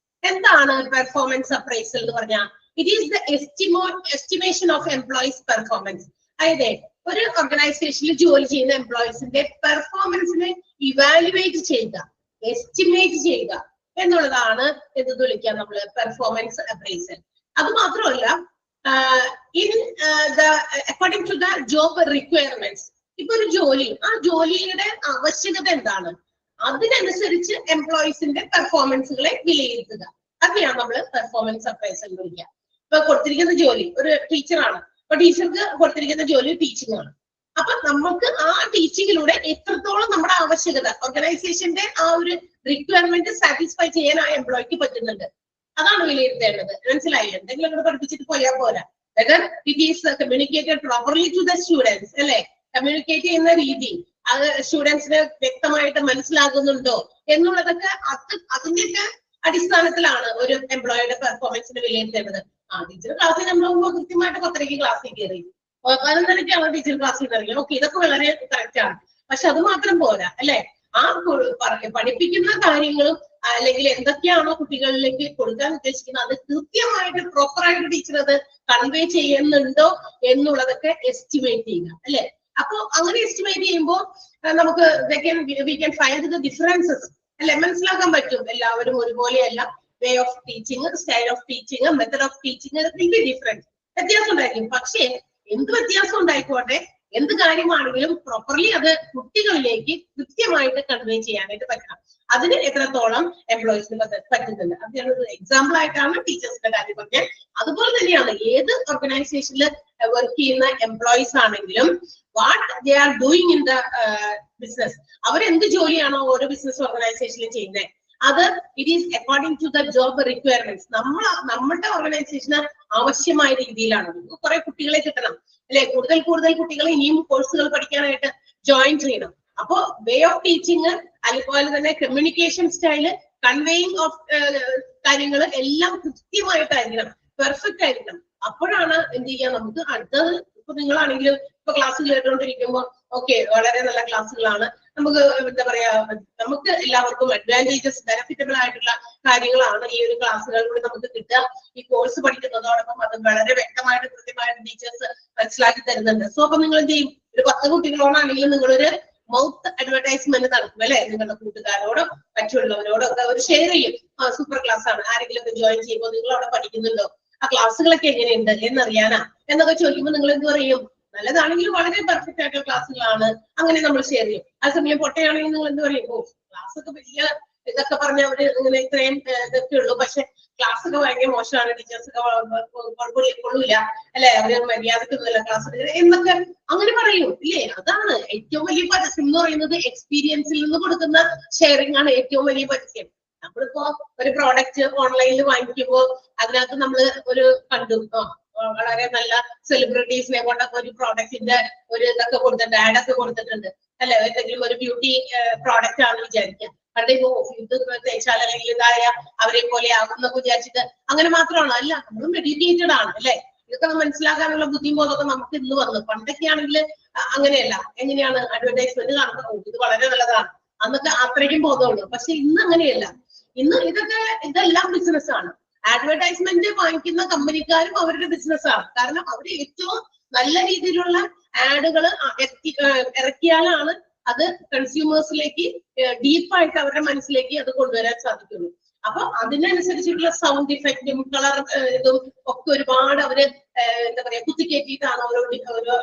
എന്താണ്? പെർഫോമൻസ് അപ്രൈസൽ എന്ന് പറഞ്ഞാൽ it is the estimation of employees performance. അതായത് ഒരു ഓർഗനൈസേഷനിൽ ജോലി ചെയ്യുന്ന എംപ്ലോയീസിന്റെ പെർഫോമൻസിനെ ഇവാലുവേറ്റ് ചെയ്യുക, എസ്റ്റിമേറ്റ് ചെയ്യുക എന്നുള്ളതാണ് എന്ത് വിളിക്കുക നമ്മൾ പെർഫോമൻസ് അപ്രൈസൽ. അത് മാത്രമല്ല according to the job requirements. ഇപ്പൊ ഒരു ജോലി, ആ ജോലിയുടെ ആവശ്യകത എന്താണ്, അതിനനുസരിച്ച് എംപ്ലോയീസിന്റെ പെർഫോമൻസുകളെ വിലയിരുത്തുക. അതിനെയാണ് നമ്മൾ പെർഫോമൻസ് അപ്രൈസൽ എന്ന് വിളിക്കുക. ഇപ്പൊ കൊടുത്തിരിക്കുന്ന ജോലി ഒരു ടീച്ചറാണ്, അപ്പൊ ടീച്ചർക്ക് കൊടുത്തിരിക്കുന്ന ജോലി ടീച്ചിങ് ആണ്. അപ്പൊ നമുക്ക് ആ ടീച്ചിങ്ങിലൂടെ എത്രത്തോളം നമ്മുടെ ആവശ്യകത, ഓർഗനൈസേഷന്റെ ആ ഒരു റിക്വയർമെന്റ് സാറ്റിസ്ഫൈ ചെയ്യാൻ ആ എംപ്ലോയിക്ക് പറ്റുന്നുണ്ട്, അതാണ് വിലയിരുത്തേണ്ടത്. മനസ്സിലായില്ല? എന്തെങ്കിലും അങ്ങനെ പഠിപ്പിച്ചിട്ട് പോയാൽ പോരാ. Whether it is communicated properly to the students, അല്ലെ? കമ്മ്യൂണിക്കേറ്റ് ചെയ്യുന്ന രീതി അത് സ്റ്റുഡൻസിന് വ്യക്തമായിട്ട് മനസ്സിലാകുന്നുണ്ടോ എന്നുള്ളതൊക്കെ അതിന്റെയൊക്കെ അടിസ്ഥാനത്തിലാണ് ഒരു എംപ്ലോയിയുടെ പെർഫോമൻസിന് വിലയിരുത്തേണ്ടത്. ആ ടീച്ചർ ക്ലാസ്സിൽ നമ്മൾ കൃത്യമായിട്ട് 10:30 ക്ലാസ്സിൽ കയറി, 11:30 ടീച്ചർ ക്ലാസ്സിൽ കയറി. ഓക്കെ, ഇതൊക്കെ വളരെ കറക്റ്റ് ആണ്. പക്ഷെ അത് മാത്രം പോരാ, അല്ലെ? ആ പഠിപ്പിക്കുന്ന കാര്യങ്ങളും അല്ലെങ്കിൽ എന്തൊക്കെയാണോ കുട്ടികളിലേക്ക് കൊടുക്കാൻ ഉദ്ദേശിക്കുന്നത് അത് കൃത്യമായിട്ട് പ്രോപ്പറായിട്ട് ടീച്ചർ അത് കൺവേ ചെയ്യുന്നുണ്ടോ എന്നുള്ളതൊക്കെ എസ്റ്റിമേറ്റ് ചെയ്യുക, അല്ലെ? അപ്പൊ അങ്ങനെ എസ്റ്റിമേറ്റ് ചെയ്യുമ്പോൾ നമുക്ക് we can find the differences, അല്ലെ? മനസ്സിലാക്കാൻ പറ്റും എല്ലാവരും ഒരുപോലെയല്ല. Way of teaching, style of teaching, method of teaching difference, വ്യത്യാസം ഉണ്ടായിരിക്കും. പക്ഷേ എന്ത് വ്യത്യാസം ഉണ്ടായിക്കോട്ടെ, എന്ത് കാര്യമാണെങ്കിലും പ്രോപ്പർലി അത് കുട്ടികളിലേക്ക് കൃത്യമായിട്ട് കൺവേ ചെയ്യാനായിട്ട് പറ്റണം. അതിന് എത്രത്തോളം എംപ്ലോയീസിന് പറ്റുന്നുണ്ട്. അത് ഞാനൊരു എക്സാമ്പിൾ ആയിട്ടാണ് ടീച്ചേഴ്സിന്റെ കാര്യം പറഞ്ഞത്. അതുപോലെ തന്നെയാണ് ഏത് ഓർഗനൈസേഷനിൽ വർക്ക് ചെയ്യുന്ന എംപ്ലോയീസ് ആണെങ്കിലും what they are doing in the business, അവരെന്ത് ജോലിയാണോ ഓരോ ബിസിനസ് ഓർഗനൈസേഷനിൽ ചെയ്യുന്നത് അത് it is according to the job requirements. നമ്മുടെ ഓർഗനൈസേഷന് ആവശ്യമായ രീതിയിലാണ്. കുറെ കുട്ടികളെ കിട്ടണം, അല്ലെ? കൂടുതൽ കുട്ടികളെ ഇനിയും കോഴ്സുകൾ പഠിക്കാനായിട്ട് ജോയിൻ ചെയ്യണം. അപ്പോ വേ ഓഫ് ടീച്ചിങ്, അതുപോലെ തന്നെ കമ്മ്യൂണിക്കേഷൻ സ്റ്റൈല്, കൺവേയിങ് ഓഫ് കാര്യങ്ങൾ എല്ലാം കൃത്യമായിട്ടായിരിക്കണം, പെർഫെക്റ്റ് ആയിരിക്കണം. അപ്പോഴാണ് എന്ത് ചെയ്യാ നമുക്ക് അടുത്തത്. ഇപ്പൊ നിങ്ങളാണെങ്കിലും ഇപ്പൊ ക്ലാസ് കേട്ടുകൊണ്ടിരിക്കുമ്പോൾ ഓക്കെ വളരെ നല്ല ക്ലാസ്സുകളാണ്, നമുക്ക് എന്താ പറയാ, നമുക്ക് എല്ലാവർക്കും അഡ്വാൻറ്റേജസ് ബെനിഫിറ്റബിൾ ആയിട്ടുള്ള കാര്യങ്ങളാണ് ഈ ഒരു ക്ലാസ്സുകളിലൂടെ നമുക്ക് കിട്ടുക. ഈ കോഴ്സ് പഠിക്കുന്നതോടൊപ്പം അത് വളരെ വ്യക്തമായിട്ട് കൃത്യമായിട്ട് ടീച്ചേഴ്സ് മനസ്സിലാക്കി തരുന്നുണ്ട്. സോ അപ്പൊ നിങ്ങൾ എന്ത് ചെയ്യും, ഒരു 10 കുട്ടികളോടാണെങ്കിലും നിങ്ങളൊരു മൗത്ത് അഡ്വർടൈസ്മെന്റ് നടത്തും, അല്ലെ? നിങ്ങളുടെ കൂട്ടുകാരോടോ മറ്റുള്ളവരോടോ ഒക്കെ ഒരു ഷെയർ ചെയ്യും. സൂപ്പർ ക്ലാസ് ആണ്, ആരെങ്കിലും ഒക്കെ ജോയിൻ ചെയ്യുമ്പോൾ നിങ്ങൾ അവിടെ പഠിക്കുന്നുണ്ടോ, ആ ക്ലാസ്സുകളൊക്കെ എങ്ങനെയുണ്ട് എന്നറിയാനാ എന്നൊക്കെ ചോദിക്കുമ്പോൾ നിങ്ങൾ എന്ത് പറയും? നല്ലതാണെങ്കിൽ വളരെ പെർഫെക്റ്റ് ആയിട്ടുള്ള ക്ലാസ്സുകളാണ്, അങ്ങനെ നമ്മൾ ഷെയർ ചെയ്യും. അതേസമയം പൊട്ടയാണെങ്കിൽ നിങ്ങൾ എന്ത് പറയും? ഓ ക്ലാസ് ഒക്കെ വലിയ ഇതൊക്കെ പറഞ്ഞ അവര് ഇങ്ങനെ ഇത്രയും ഇതൊക്കെ ഉള്ളൂ, പക്ഷെ ക്ലാസ് ഒക്കെ ഭയങ്കര മോശമാണ്, ടീച്ചേഴ്സ് ഒക്കെ കൊള്ളൂല, അല്ലെ? അവര് മര്യാദക്കൊന്നുമില്ല ക്ലാസ് എന്നൊക്കെ അങ്ങനെ പറയും, ഇല്ലേ? അതാണ് ഏറ്റവും വലിയ പരസ്യം എന്ന് പറയുന്നത്. എക്സ്പീരിയൻസിൽ നിന്ന് കൊടുക്കുന്ന ഷെയറിംഗ് ആണ് ഏറ്റവും വലിയ പരസ്യം. നമ്മളിപ്പോ ഒരു പ്രോഡക്റ്റ് ഓൺലൈനിൽ വാങ്ങിക്കുമ്പോൾ അതിനകത്ത് നമ്മൾ ഒരു കണ്ടു വളരെ നല്ല സെലിബ്രിറ്റീസിനെ കൊണ്ടൊക്കെ ഒരു പ്രോഡക്റ്റിന്റെ ഒരു ഇതൊക്കെ കൊടുത്തിട്ടുണ്ട്, ആഡൊക്കെ കൊടുത്തിട്ടുണ്ട്, അല്ലെ? എന്തെങ്കിലും ഒരു ബ്യൂട്ടി പ്രോഡക്റ്റ് ആണ് വിചാരിക്കുക, പണ്ടേ ഇത് തേച്ചാൽ അല്ലെങ്കിൽ ഇതായ അവരെ പോലെ ആകും എന്നൊക്കെ വിചാരിച്ചിട്ട് അങ്ങനെ മാത്രമാണ്. അല്ല, നമ്മൾ മെഡിറ്റേറ്റഡ് ആണ്, അല്ലെ? ഇതൊക്കെ മനസ്സിലാക്കാനുള്ള ബുദ്ധിമുട്ടൊക്കെ നമുക്ക് ഇന്ന് വന്നു. പണ്ടൊക്കെ ആണെങ്കിൽ അങ്ങനെയല്ല. എങ്ങനെയാണ് അഡ്വർടൈസ്മെന്റ് കാണുന്നത്, ഇത് വളരെ നല്ലതാണ്, അന്നൊക്കെ അത്രയ്ക്കും ബോധമുള്ളൂ. പക്ഷെ ഇന്ന് അങ്ങനെയല്ല. ഇന്ന് ഇതെല്ലാം ബിസിനസ് ആണ്. അഡ്വർടൈസ്മെന്റ് വാങ്ങിക്കുന്ന കമ്പനിക്കാരും അവരുടെ ബിസിനസ്സാണ്. കാരണം അവർ ഏറ്റവും നല്ല രീതിയിലുള്ള ആഡുകൾ ഇറക്കിയാലാണ് അത് കൺസ്യൂമേഴ്സിലേക്ക് ഡീപ്പായിട്ട് അവരുടെ മനസ്സിലേക്ക് അത് കൊണ്ടുവരാൻ സാധിക്കുള്ളൂ. അപ്പൊ അതിനനുസരിച്ചിട്ടുള്ള സൗണ്ട് ഇഫക്റ്റും കളർ ഇതും ഒക്കെ ഒരുപാട് അവര് എന്താ പറയാ കുത്തിക്കയറ്റിയിട്ടാണ് ഓരോ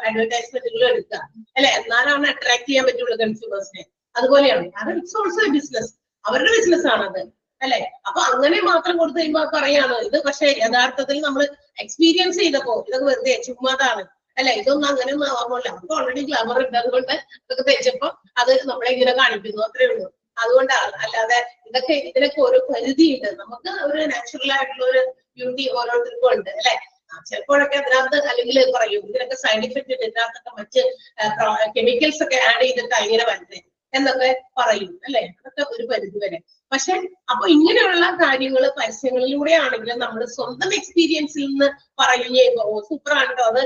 അഡ്വർടൈസ്മെന്റുകൾ എടുക്കുക, അല്ലെ? എന്നാലാണ് അട്രാക്ട് ചെയ്യാൻ പറ്റുള്ളൂ കൺസ്യൂമേഴ്സിനെ. അതുപോലെയാണ്. കാരണം ഇറ്റ്സ് ഓൾസോ എ ബിസിനസ്, അവരുടെ ബിസിനസ് ആണത്, അല്ലെ? അപ്പൊ അങ്ങനെ മാത്രം കൊടുത്തു കഴിയുമ്പോൾ പറയാണ് ഇത്. പക്ഷെ യഥാർത്ഥത്തിൽ നമ്മൾ എക്സ്പീരിയൻസ് ചെയ്തപ്പോ ഇതൊക്കെ വെറുതെ ചുമ്മാതാണ്, അല്ലെ? ഇതൊന്നും അങ്ങനെയൊന്നും ആവാമല്ല. നമുക്ക് ഓൾറെഡി ഗ്ലാമർ ഉണ്ട്, അതുകൊണ്ട് ഇതൊക്കെ തേച്ചപ്പോ അത് നമ്മളെ ഇങ്ങനെ കാണിക്കുന്നു, അത്രേ ഉള്ളൂ. അതുകൊണ്ടാണ്. അല്ലാതെ ഇതിനൊക്കെ ഓരോ പരിധിയുണ്ട്. നമുക്ക് ഒരു നാച്ചുറൽ ആയിട്ടുള്ള ഒരു ബ്യൂട്ടി ഓരോരുത്തർക്കും ഉണ്ട്, അല്ലെ? ചിലപ്പോഴൊക്കെ അതിനകത്ത് അല്ലെങ്കിൽ പറയും ഇതിനൊക്കെ സൈഡ് ഇഫക്റ്റ് ഉണ്ട്, ഇതിനകത്തൊക്കെ മറ്റ് കെമിക്കൽസ് ഒക്കെ ആഡ് ചെയ്തിട്ട് ഇങ്ങനെ വരുന്നത്. എന്നൊക്കെ പറയും അല്ലെ, അതൊക്കെ ഒരു പരിധി വരെ. പക്ഷെ അപ്പൊ ഇങ്ങനെയുള്ള കാര്യങ്ങൾ പരസ്യങ്ങളിലൂടെ ആണെങ്കിലും നമ്മൾ സ്വന്തം എക്സ്പീരിയൻസിൽ നിന്ന് പറയുകയും സൂപ്പറാണ് കേട്ടോ അത്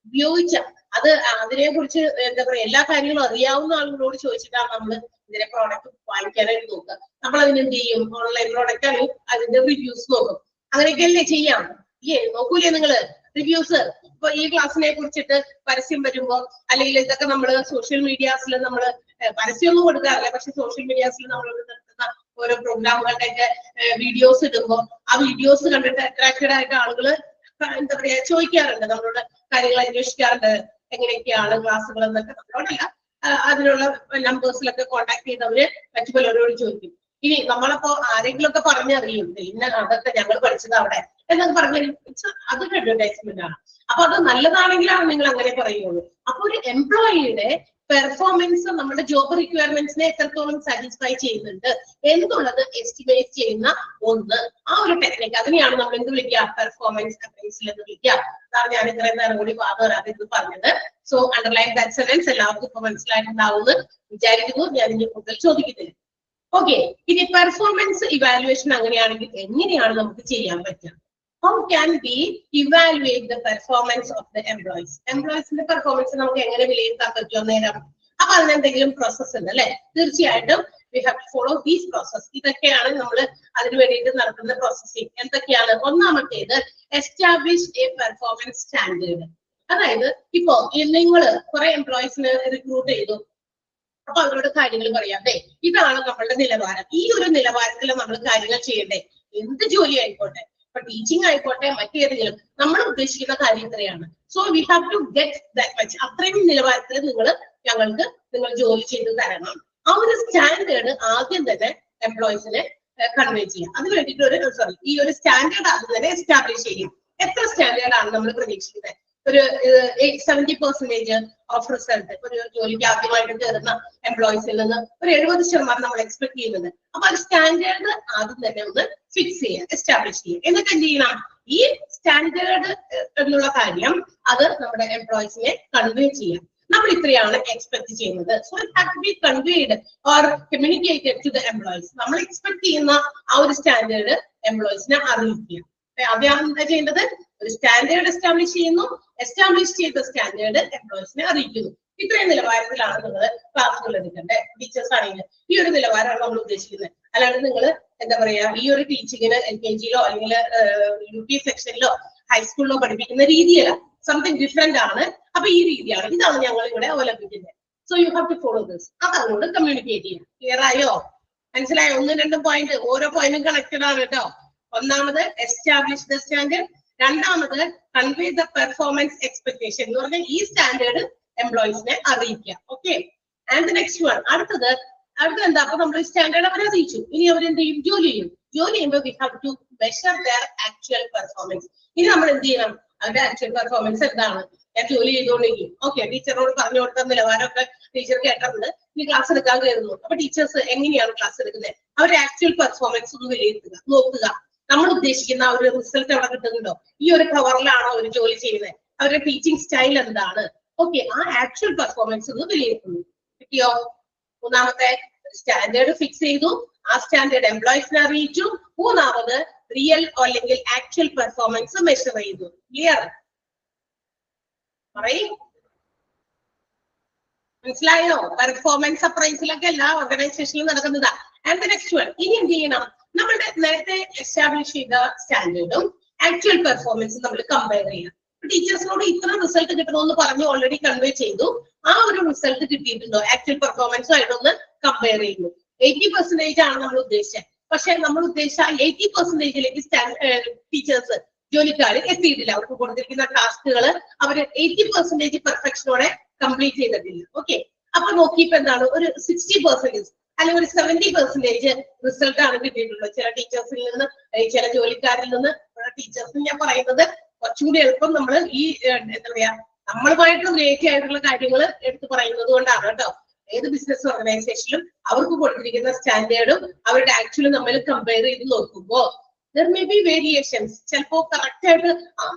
ഉപയോഗിച്ച അത് അതിനെ കുറിച്ച് എന്താ പറയാ എല്ലാ കാര്യങ്ങളും അറിയാവുന്ന ആളുകളോട് ചോദിച്ചിട്ടാണ് നമ്മൾ ഇതിന്റെ പ്രോഡക്റ്റ് വാങ്ങിക്കാനായിട്ട് നോക്കുക. നമ്മൾ അതിനെന്ത് ചെയ്യും, ഓൺലൈൻ പ്രോഡക്റ്റ് ആണ് അതിന്റെ റിവ്യൂസ് നോക്കും. അങ്ങനെയൊക്കെയല്ലേ ചെയ്യാം, നോക്കൂലേ നിങ്ങള് റിവ്യൂസ്? ഇപ്പൊ ഈ ക്ലാസ്സിനെ കുറിച്ചിട്ട് പരസ്യം വരുമ്പോ അല്ലെങ്കിൽ ഇതൊക്കെ നമ്മള് സോഷ്യൽ മീഡിയാസിൽ നമ്മള് പരസ്യമൊന്നും കൊടുക്കാറില്ല, പക്ഷെ സോഷ്യൽ മീഡിയാസിൽ നമ്മൾ നടത്തുന്ന ഓരോ പ്രോഗ്രാമുകളുടെ ഒക്കെ വീഡിയോസ് ഇടുമ്പോ ആ വീഡിയോസ് കണ്ടിട്ട് അട്രാക്റ്റഡ് ആയിട്ട് ആളുകള് എന്താ പറയാ ചോദിക്കാറുണ്ട്, നമ്മളോട് കാര്യങ്ങൾ അന്വേഷിക്കാറുണ്ട്, എങ്ങനെയൊക്കെയാണ് ക്ലാസ്സുകൾ എന്നൊക്കെ. നമ്മളോടല്ല, അതിനുള്ള നമ്പേഴ്സിലൊക്കെ കോൺടാക്ട് ചെയ്തവര് മറ്റു പലരോട് ചോദിക്കും. ഇനി നമ്മളപ്പോ ആരെങ്കിലും ഒക്കെ പറഞ്ഞറിയും ഇന്ന അതൊക്കെ ഞങ്ങൾ പഠിച്ചത് അവിടെ എന്നൊക്കെ പറഞ്ഞു, അതൊക്കെ അഡ്വർടൈസ്മെന്റ് ആണ്. അപ്പൊ അത് നല്ലതാണെങ്കിലാണ് നിങ്ങൾ അങ്ങനെ പറയുള്ളൂ. അപ്പൊ ഒരു എംപ്ലോയിയുടെ പെർഫോമൻസ് നമ്മുടെ ജോബ് റിക്വയർമെന്റ്സിനെ എത്രത്തോളം സാറ്റിസ്ഫൈ ചെയ്യുന്നുണ്ട് എന്നുള്ളത് എസ്റ്റിമേറ്റ് ചെയ്യുന്ന ഒന്ന്, ആ ഒരു ടെക്നിക്ക്, അതിനെയാണ് നമ്മൾ എന്ത് വിളിക്കുക, പെർഫോമൻസ് അപ്രൈസൽ എന്ന് വിളിക്കുക. അതാണ് ഞാൻ ഇത്രയും നേരം കൂടി ഇത് പറഞ്ഞത്. സോ അണ്ടർലൈൻ ദാറ്റ് സെന്റൻസ് എല്ലാവർക്കും ഇപ്പൊ മനസ്സിലായിട്ടുണ്ടാവുമെന്ന് വിചാരിക്കുന്നു. ഞാൻ ഇനി കൂടുതൽ ചോദിക്കുന്നില്ല. ഓക്കെ, ഇനി പെർഫോമൻസ് ഇവാലുവേഷൻ അങ്ങനെയാണെങ്കിൽ എങ്ങനെയാണ് നമുക്ക് ചെയ്യാൻ പറ്റുക? How can we evaluate the performance of the employees? എംപ്ലോയീസിന്റെ പെർഫോമൻസ് നമുക്ക് എങ്ങനെ വിലയിരുത്താൻ പറ്റുമോ നേരം? അപ്പൊ അതിനെന്തെങ്കിലും പ്രോസസ് ഉണ്ട് അല്ലെ? തീർച്ചയായിട്ടും we have to follow these process. ഇതൊക്കെയാണ് നമ്മൾ അതിന് വേണ്ടിയിട്ട് നടത്തുന്ന പ്രോസസ്സിംഗ്. എന്തൊക്കെയാണ്? ഒന്നാമത്തേത് എസ്റ്റാബ്ലിഷ് എ പെർഫോമൻസ് സ്റ്റാൻഡേർഡ്. അതായത് ഇപ്പോ നിങ്ങൾ കുറെ എംപ്ലോയീസിനെ റിക്രൂട്ട് ചെയ്തു, അപ്പൊ അവരോട് കാര്യങ്ങൾ പറയാം, അതെ ഇതാണ് നമ്മളുടെ നിലവാരം, ഈ ഒരു നിലവാരത്തിൽ നമ്മൾ കാര്യങ്ങൾ ചെയ്യണ്ടേ, എന്ത് ജോലി ആയിക്കോട്ടെ, ഇപ്പൊ ടീച്ചിങ് ആയിക്കോട്ടെ മറ്റേതെങ്കിലും, നമ്മൾ ഉദ്ദേശിക്കുന്ന കാര്യം ഇത്രയാണ്. So we have to get that much, അത്രയും നിലവാരത്തിൽ നിങ്ങൾ ജോലി ചെയ്ത് തരണം. ആ ഒരു സ്റ്റാൻഡേർഡ് ആദ്യം തന്നെ എംപ്ലോയീസിനെ കൺവേ ചെയ്യാം. അതിന് വേണ്ടിയിട്ട് ഈ ഒരു സ്റ്റാൻഡേർഡ് ആദ്യം തന്നെ എസ്റ്റാബ്ലിഷ് ചെയ്യും. എത്ര സ്റ്റാൻഡേർഡ് ആണ് നമ്മൾ പ്രതീക്ഷിക്കുന്നത്? ഒരു 70% ഓഫ് റിസൾട്ട് ഒരു ജോലിക്ക് ആദ്യമായിട്ട് കയറുന്ന എംപ്ലോയീസിൽ നിന്ന് ഒരു 70% നമ്മൾ എക്സ്പെക്ട് ചെയ്യുന്നത്. അപ്പൊ ഒരു സ്റ്റാൻഡേർഡ് ആദ്യം തന്നെ ഒന്ന് ഫിക്സ് ചെയ്യുക, എസ്റ്റാബ്ലിഷ് ചെയ്യുക. എന്നിട്ട് എന്ത് ചെയ്യണം? ഈ സ്റ്റാൻഡേർഡ് എന്നുള്ള കാര്യം അത് നമ്മുടെ എംപ്ലോയീസിനെ കൺവേ ചെയ്യാം. നമ്മൾ ഇത്രയാണ് എക്സ്പെക്ട് ചെയ്യുന്നത്. So it have to be conveyed or communicated to the employees. നമ്മൾ എക്സ്പെക്ട് ചെയ്യുന്ന ആ ഒരു സ്റ്റാൻഡേർഡ് എംപ്ലോയീസിനെ അറിയിക്കുക. ആദ്യം എന്താ ചെയ്യേണ്ടത്? ഒരു സ്റ്റാൻഡേർഡ് എസ്റ്റാബ്ലിഷ് ചെയ്യുന്നു, എസ്റ്റാബ്ലിഷ് ചെയ്ത സ്റ്റാൻഡേർഡ് എംപ്ലോയീസിനെ അറിയിക്കുന്നു. ഇത്രയും നിലവാരത്തിലാണ് നിങ്ങൾ ക്ലാസ്സുകൾ എടുക്കേണ്ടത്. ടീച്ചേഴ്സ് ആണെങ്കിൽ ഈ ഒരു നിലവാരമാണ് നമ്മൾ ഉദ്ദേശിക്കുന്നത്. അല്ലാണ്ട് നിങ്ങൾ എന്താ പറയാ ഈ ഒരു ടീച്ചിങ്ങിന് LKG-ലോ അല്ലെങ്കിൽ UP സെക്ഷനിലോ ഹൈസ്കൂളിലോ പഠിപ്പിക്കുന്ന രീതിയല്ല, സംതിങ് ഡിഫറെന്റ് ആണ്. അപ്പൊ ഈ രീതിയാണ്, ഇതാണ് ഞങ്ങൾ ഇവിടെ അവലംബിക്കുന്നത്. So you have to follow this. അത് അങ്ങോട്ട് കമ്മ്യൂണിക്കേറ്റ് ചെയ്യാം. ക്ലിയർ ആയോ? മനസ്സിലായോ? 1-2 പോയിന്റ്, ഓരോ പോയിന്റും കണക്റ്റഡ് ആണ് കേട്ടോ. ഒന്നാമത് എസ്റ്റാബ്ലിഷ് ദ സ്റ്റാൻഡേർഡ്, രണ്ടാമത് കൺവേ ദ പെർഫോമൻസ് എക്സ്പെക്ടേഷൻ എന്ന് പറഞ്ഞാൽ ഈ സ്റ്റാൻഡേർഡ് എംപ്ലോയീസിനെ അറിയിക്കുക. ഓക്കെ, ആൻഡ് നെക്സ്റ്റ് വൺ, അടുത്തത് എന്താ? അപ്പൊ നമ്മൾ സ്റ്റാൻഡേർഡ് അവരെ അറിയിച്ചു, ഇനി അവരെന്ത് ചെയ്യും? ജോലി ചെയ്യും. ജോലി ചെയ്യുമ്പോൾ we have to measure their actual performance. ഇനി നമ്മൾ എന്ത് ചെയ്യണം? അവരുടെ ആക്ച്വൽ പെർഫോമൻസ് എന്താണ്? ഞാൻ ജോലി ചെയ്തുകൊണ്ടിരിക്കും, ഓക്കെ, ടീച്ചറോട് പറഞ്ഞു കൊടുത്ത നിലവാരമൊക്കെ ടീച്ചർ കേട്ടിട്ടുണ്ട്, ഇനി ക്ലാസ് എടുക്കാൻ കയറുന്നു. അപ്പൊ ടീച്ചേഴ്സ് എങ്ങനെയാണ് ക്ലാസ് എടുക്കുന്നത്? അവരുടെ ആക്ച്വൽ പെർഫോമൻസ് ഒന്ന് വിലയിരുത്തുക, നോക്കുക. നമ്മൾ ഉദ്ദേശിക്കുന്ന ആ ഒരു റിസൾട്ട് അവിടെ കിട്ടുന്നുണ്ടോ? ഈ ഒരു പവറിലാണോ അവർ ജോലി ചെയ്യുന്നത്? അവരുടെ ടീച്ചിങ് സ്റ്റൈൽ എന്താണ്? ഓക്കെ, ആ ആക്ച്വൽ പെർഫോമൻസ് ഒന്ന് വിലയിരുത്തുന്നു. കിട്ടിയോ? മൂന്നാമത്തെ, സ്റ്റാൻഡേർഡ് ഫിക്സ് ചെയ്തു, ആ സ്റ്റാൻഡേർഡ് എംപ്ലോയീസിനെ അറിയിച്ചു. മൂന്നാമത് റിയൽ അല്ലെങ്കിൽ ആക്ച്വൽ പെർഫോമൻസ് മെഷർ ചെയ്തു. ക്ലിയർ? പറയും, മനസ്സിലായോ? പെർഫോമൻസ് അപ്രൈസിലൊക്കെ എല്ലാ ഓർഗനൈസേഷനിലും നടക്കുന്നതാ. ആൻഡ് നെക്സ്റ്റ് വൺ, ഇനി എന്ത് ചെയ്യണം? നമ്മളുടെ നേരത്തെ എസ്റ്റാബ്ലിഷ് ചെയ്ത സ്റ്റാൻഡേർഡും ആക്ച്വൽ പെർഫോമൻസും നമ്മൾ കമ്പയർ ചെയ്യാം. ടീച്ചേഴ്സിനോട് ഇത്ര റിസൾട്ട് കിട്ടണമെന്ന് പറഞ്ഞു ഓൾറെഡി കൺവേ ചെയ്തു. ആ ഒരു റിസൾട്ട് കിട്ടിയിട്ടുണ്ടോ? ആക്ച്വൽ പെർഫോമൻസും ആയിട്ടൊന്ന് കമ്പയർ ചെയ്യുന്നു. 80% ആണ് നമ്മൾ ഉദ്ദേശിച്ചത്. പക്ഷെ നമ്മൾ ഉദ്ദേശിച്ച 80%ലേക്ക് ടീച്ചേഴ്സ് ജോലിക്കാർ എത്തിയിട്ടില്ല. അവർക്ക് കൊടുത്തിരിക്കുന്ന ടാസ്കുകൾ അവർ 80% പെർഫെക്ഷനോടെ കംപ്ലീറ്റ് ചെയ്തിട്ടില്ല. ഓക്കെ, അപ്പൊ നോക്കിയപ്പോ എന്താണ്? ഒരു 60% അല്ലെങ്കിൽ ഒരു 70% റിസൾട്ട് ആണ് കിട്ടിയിട്ടുള്ളത്. ചില ടീച്ചേഴ്സിൽ നിന്ന്, ചില ജോലിക്കാരിൽ നിന്ന്. ടീച്ചേഴ്സിന് ഞാൻ പറയുന്നത് കുറച്ചുകൂടി എളുപ്പം നമ്മൾ ഈ എന്താ പറയാ നമ്മളുമായിട്ട് റിലേറ്റ് ആയിട്ടുള്ള കാര്യങ്ങൾ എടുത്ത് പറയുന്നത് കൊണ്ടാണ് കേട്ടോ. ഏത് ബിസിനസ് ഓർഗനൈസേഷനിലും അവർക്ക് കൊടുത്തിരിക്കുന്ന സ്റ്റാൻഡേർഡും അവരുടെ ആക്ച്വലും നമ്മൾ കമ്പയർ ചെയ്ത് നോക്കുമ്പോൾ there may be variations. ചിലപ്പോ കറക്റ്റ് ആയിട്ട്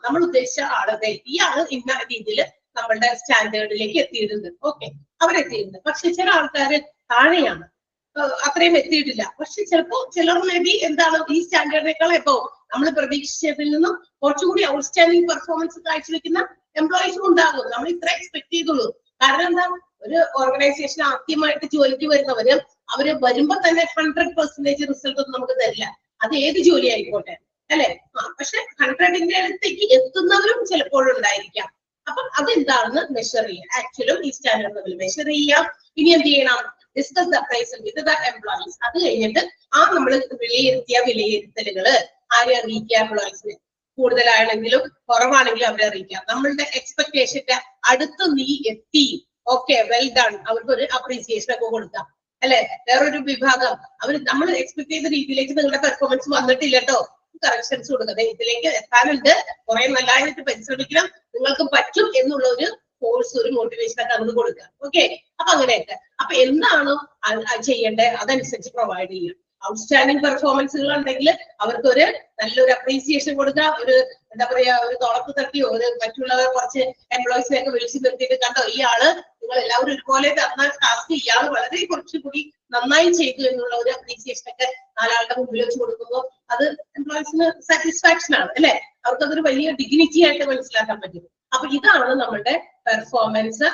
നമ്മൾ ഉദ്ദേശിച്ച ആളുകൾ ഈ ആള് ഇന്ന രീതിയിൽ നമ്മളുടെ സ്റ്റാൻഡേർഡിലേക്ക് എത്തിയിട്ടുണ്ട്, ഓക്കെ, അവരെത്തിയിട്ടുണ്ട്. പക്ഷെ ചില ആൾക്കാർ താഴെയാണ്, അത്രയും എത്തിയിട്ടില്ല. പക്ഷെ ചിലപ്പോ ചിലർ മേ ബി എന്താണ് ഈ സ്റ്റാൻഡേർഡിനേക്കാൾ ഇപ്പോ നമ്മൾ പ്രതീക്ഷിച്ചതിൽ നിന്നും കുറച്ചുകൂടി ഔട്ട്സ്റ്റാൻഡിംഗ് പെർഫോമൻസ് കാഴ്ചവെക്കുന്ന എംപ്ലോയീസും ഉണ്ടാകും. നമ്മൾ ഇത്ര എക്സ്പെക്ട് ചെയ്തുള്ളൂ. കാരണം എന്താ, ഒരു ഓർഗനൈസേഷൻ ആദ്യമായിട്ട് ജോലിക്ക് വരുന്നവര് അവര് വരുമ്പോ തന്നെ 100% റിസൾട്ട് ഒന്നും നമുക്ക് തരില്ല. അത് ഏത് ജോലി ആയിക്കോട്ടെ, അല്ലെ? പക്ഷെ 100ന്റെ അടുത്തേക്ക് എത്തുന്നവരും ചിലപ്പോഴുണ്ടായിരിക്കാം. അപ്പൊ അതെന്താണെന്ന് മെഷർ ചെയ്യാം. ആക്ച്വലും ഈ സ്റ്റാൻഡേർഡ് ലെവൽ മെഷർ ചെയ്യാം. ഇനി എന്ത് ചെയ്യണം? Discuss the appraisal with the employees. അത് കഴിഞ്ഞിട്ട് നമ്മൾ വിലയിരുത്തിയ വിലയിരുത്തലുകള് ആരെ അറിയിക്കുക? എംപ്ലോയീസിന്. കൂടുതലാണെങ്കിലും കുറവാണെങ്കിലും അവരെ അറിയിക്കാം. നമ്മളുടെ എക്സ്പെക്ടേഷന്റെ അടുത്ത് നീ എത്തി, ഓക്കെ, വെൽ ഡൺ, അവർക്ക് ഒരു അപ്രീസിയേഷൻ ഒക്കെ കൊടുക്കാം, അല്ലെ? വേറൊരു വിഭാഗം നമ്മൾ എക്സ്പെക്ട് ചെയ്ത രീതിയിലേക്ക് നിങ്ങളുടെ പെർഫോമൻസ് വന്നിട്ടില്ല കേട്ടോ, കറക്ഷൻസ് കൊടുക്കുന്നത്. ഇതിലേക്ക് എത്താനുണ്ട്, കുറെ നല്ലതായിട്ട് പരിശ്രമിക്കണം, നിങ്ങൾക്ക് പറ്റും എന്നുള്ള ഒരു ഫോഴ്സ്, ഒരു മോട്ടിവേഷൻ ഒക്കെ അങ്ങോട്ട് കൊടുക്കുക. ഓക്കെ, അപ്പൊ അങ്ങനെയൊക്കെ. അപ്പൊ എന്താണോ ചെയ്യേണ്ടത് അതനുസരിച്ച് പ്രൊവൈഡ് ചെയ്യും. ഔട്ട്സ്റ്റാൻഡിംഗ് പെർഫോമൻസുകൾ ഉണ്ടെങ്കിൽ അവർക്ക് ഒരു നല്ലൊരു അപ്രീസിയേഷൻ കൊടുക്കുക. ഒരു എന്താ പറയാ, ഒരു തുളപ്പ് തട്ടിയോ ഒരു മറ്റുള്ളവർ കുറച്ച് എംപ്ലോയീസിനെ ഒക്കെ വിളിച്ചു നിർത്തിയിട്ട്, കണ്ടോ ഈ ആള് നിങ്ങൾ എല്ലാവരും ഒരുപോലെ തന്ന ടാസ്ക് ഇയാൾ വളരെ കുറച്ചുകൂടി നന്നായി ചെയ്തു എന്നുള്ള ഒരു അപ്രീസിയേഷൻ ഒക്കെ നാലാളുടെ മുമ്പിൽ വെച്ച് കൊടുക്കുമ്പോൾ അത് എംപ്ലോയീസിന് സാറ്റിസ്ഫാക്ഷൻ ആണ്, അല്ലെ? അവർക്ക് അതൊരു വലിയ ഡിഗ്നിറ്റി ആയിട്ട് മനസ്സിലാക്കാൻ പറ്റും. അപ്പൊ ഇതാണ് നമ്മുടെ പെർഫോമൻസ്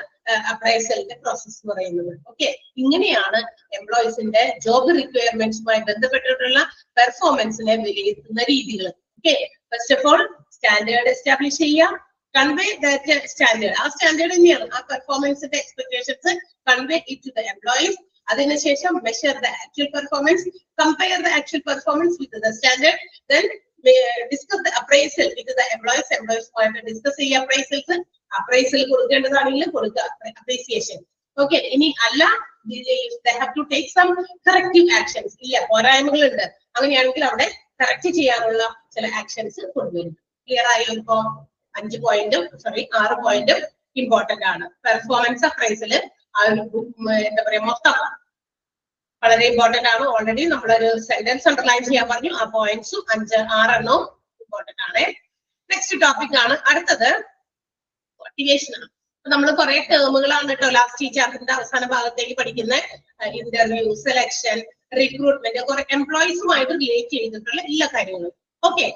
അപ്രൈസലിന്റെ പ്രോസസ് എന്ന് പറയുന്നത്. ഓക്കെ, ഇങ്ങനെയാണ് എംപ്ലോയീസിന്റെ ജോബ് റിക്വയർമെന്റ്സുമായി ബന്ധപ്പെട്ടിട്ടുള്ള പെർഫോമൻസിനെ വിലയിരുത്തുന്ന രീതികൾ. Okay, first of all standard establish ചെയ്യാം, കൺവേ ദാറ്റ് സ്റ്റാൻഡേർഡ്. ആ സ്റ്റാൻഡേർഡ് തന്നെയാണ് ആ പെർഫോമൻസിന്റെ expectations convey it to the employees. അതിനുശേഷം measure the actual performance, compare the actual performance with the standard, then discuss the appraisal with the employees. എംപ്ലോയീസുമായിട്ട് discuss ചെയ്യുക appraisals. Appraisal കൊടുക്കേണ്ടതാണെങ്കിൽ കൊടുക്കുക, appreciation. Okay, ഇനി അല്ല, they have to take some corrective actions. ഇല്ല, പോരായ്മകളുണ്ട്, അങ്ങനെയാണെങ്കിൽ അവിടെ കറക്റ്റ് ചെയ്യാനുള്ള ചില ആക്ഷൻസ് കൊണ്ടുവരും. ക്ലിയർ ആയോ? ഇപ്പോ 6 പോയിന്റും ഇമ്പോർട്ടന്റ് ആണ്. പെർഫോമൻസ് അപ്രൈസൽ എന്താ പറയാ, മൊത്തം വളരെ ഇമ്പോർട്ടന്റ് ആണ്. ഓൾറെഡി നമ്മളൊരു സെന്റൻസ് അണ്ടർലൈൻ ചെയ്യാൻ പറഞ്ഞു. ആ പോയിന്റ്സും 6 എണ്ണവും ഇമ്പോർട്ടന്റ് ആണ്. നെക്സ്റ്റ് ടോപ്പിക് ആണ് അടുത്തത്, മോട്ടിവേഷൻ ആണ്. നമ്മൾ കുറെ ടേമുകളാണ് കേട്ടോ ലാസ്റ്റ് ഈ ചാപ്റ്ററിന്റെ അവസാന ഭാഗത്തേക്ക് പഠിക്കുന്ന. ഇന്റർവ്യൂ, സെലക്ഷൻ, റിക്രൂട്ട്മെന്റ്, കുറെ എംപ്ലോയീസുമായിട്ട് റിലേറ്റ് ചെയ്തിട്ടുള്ള എല്ലാ കാര്യങ്ങളും. ഓക്കെ,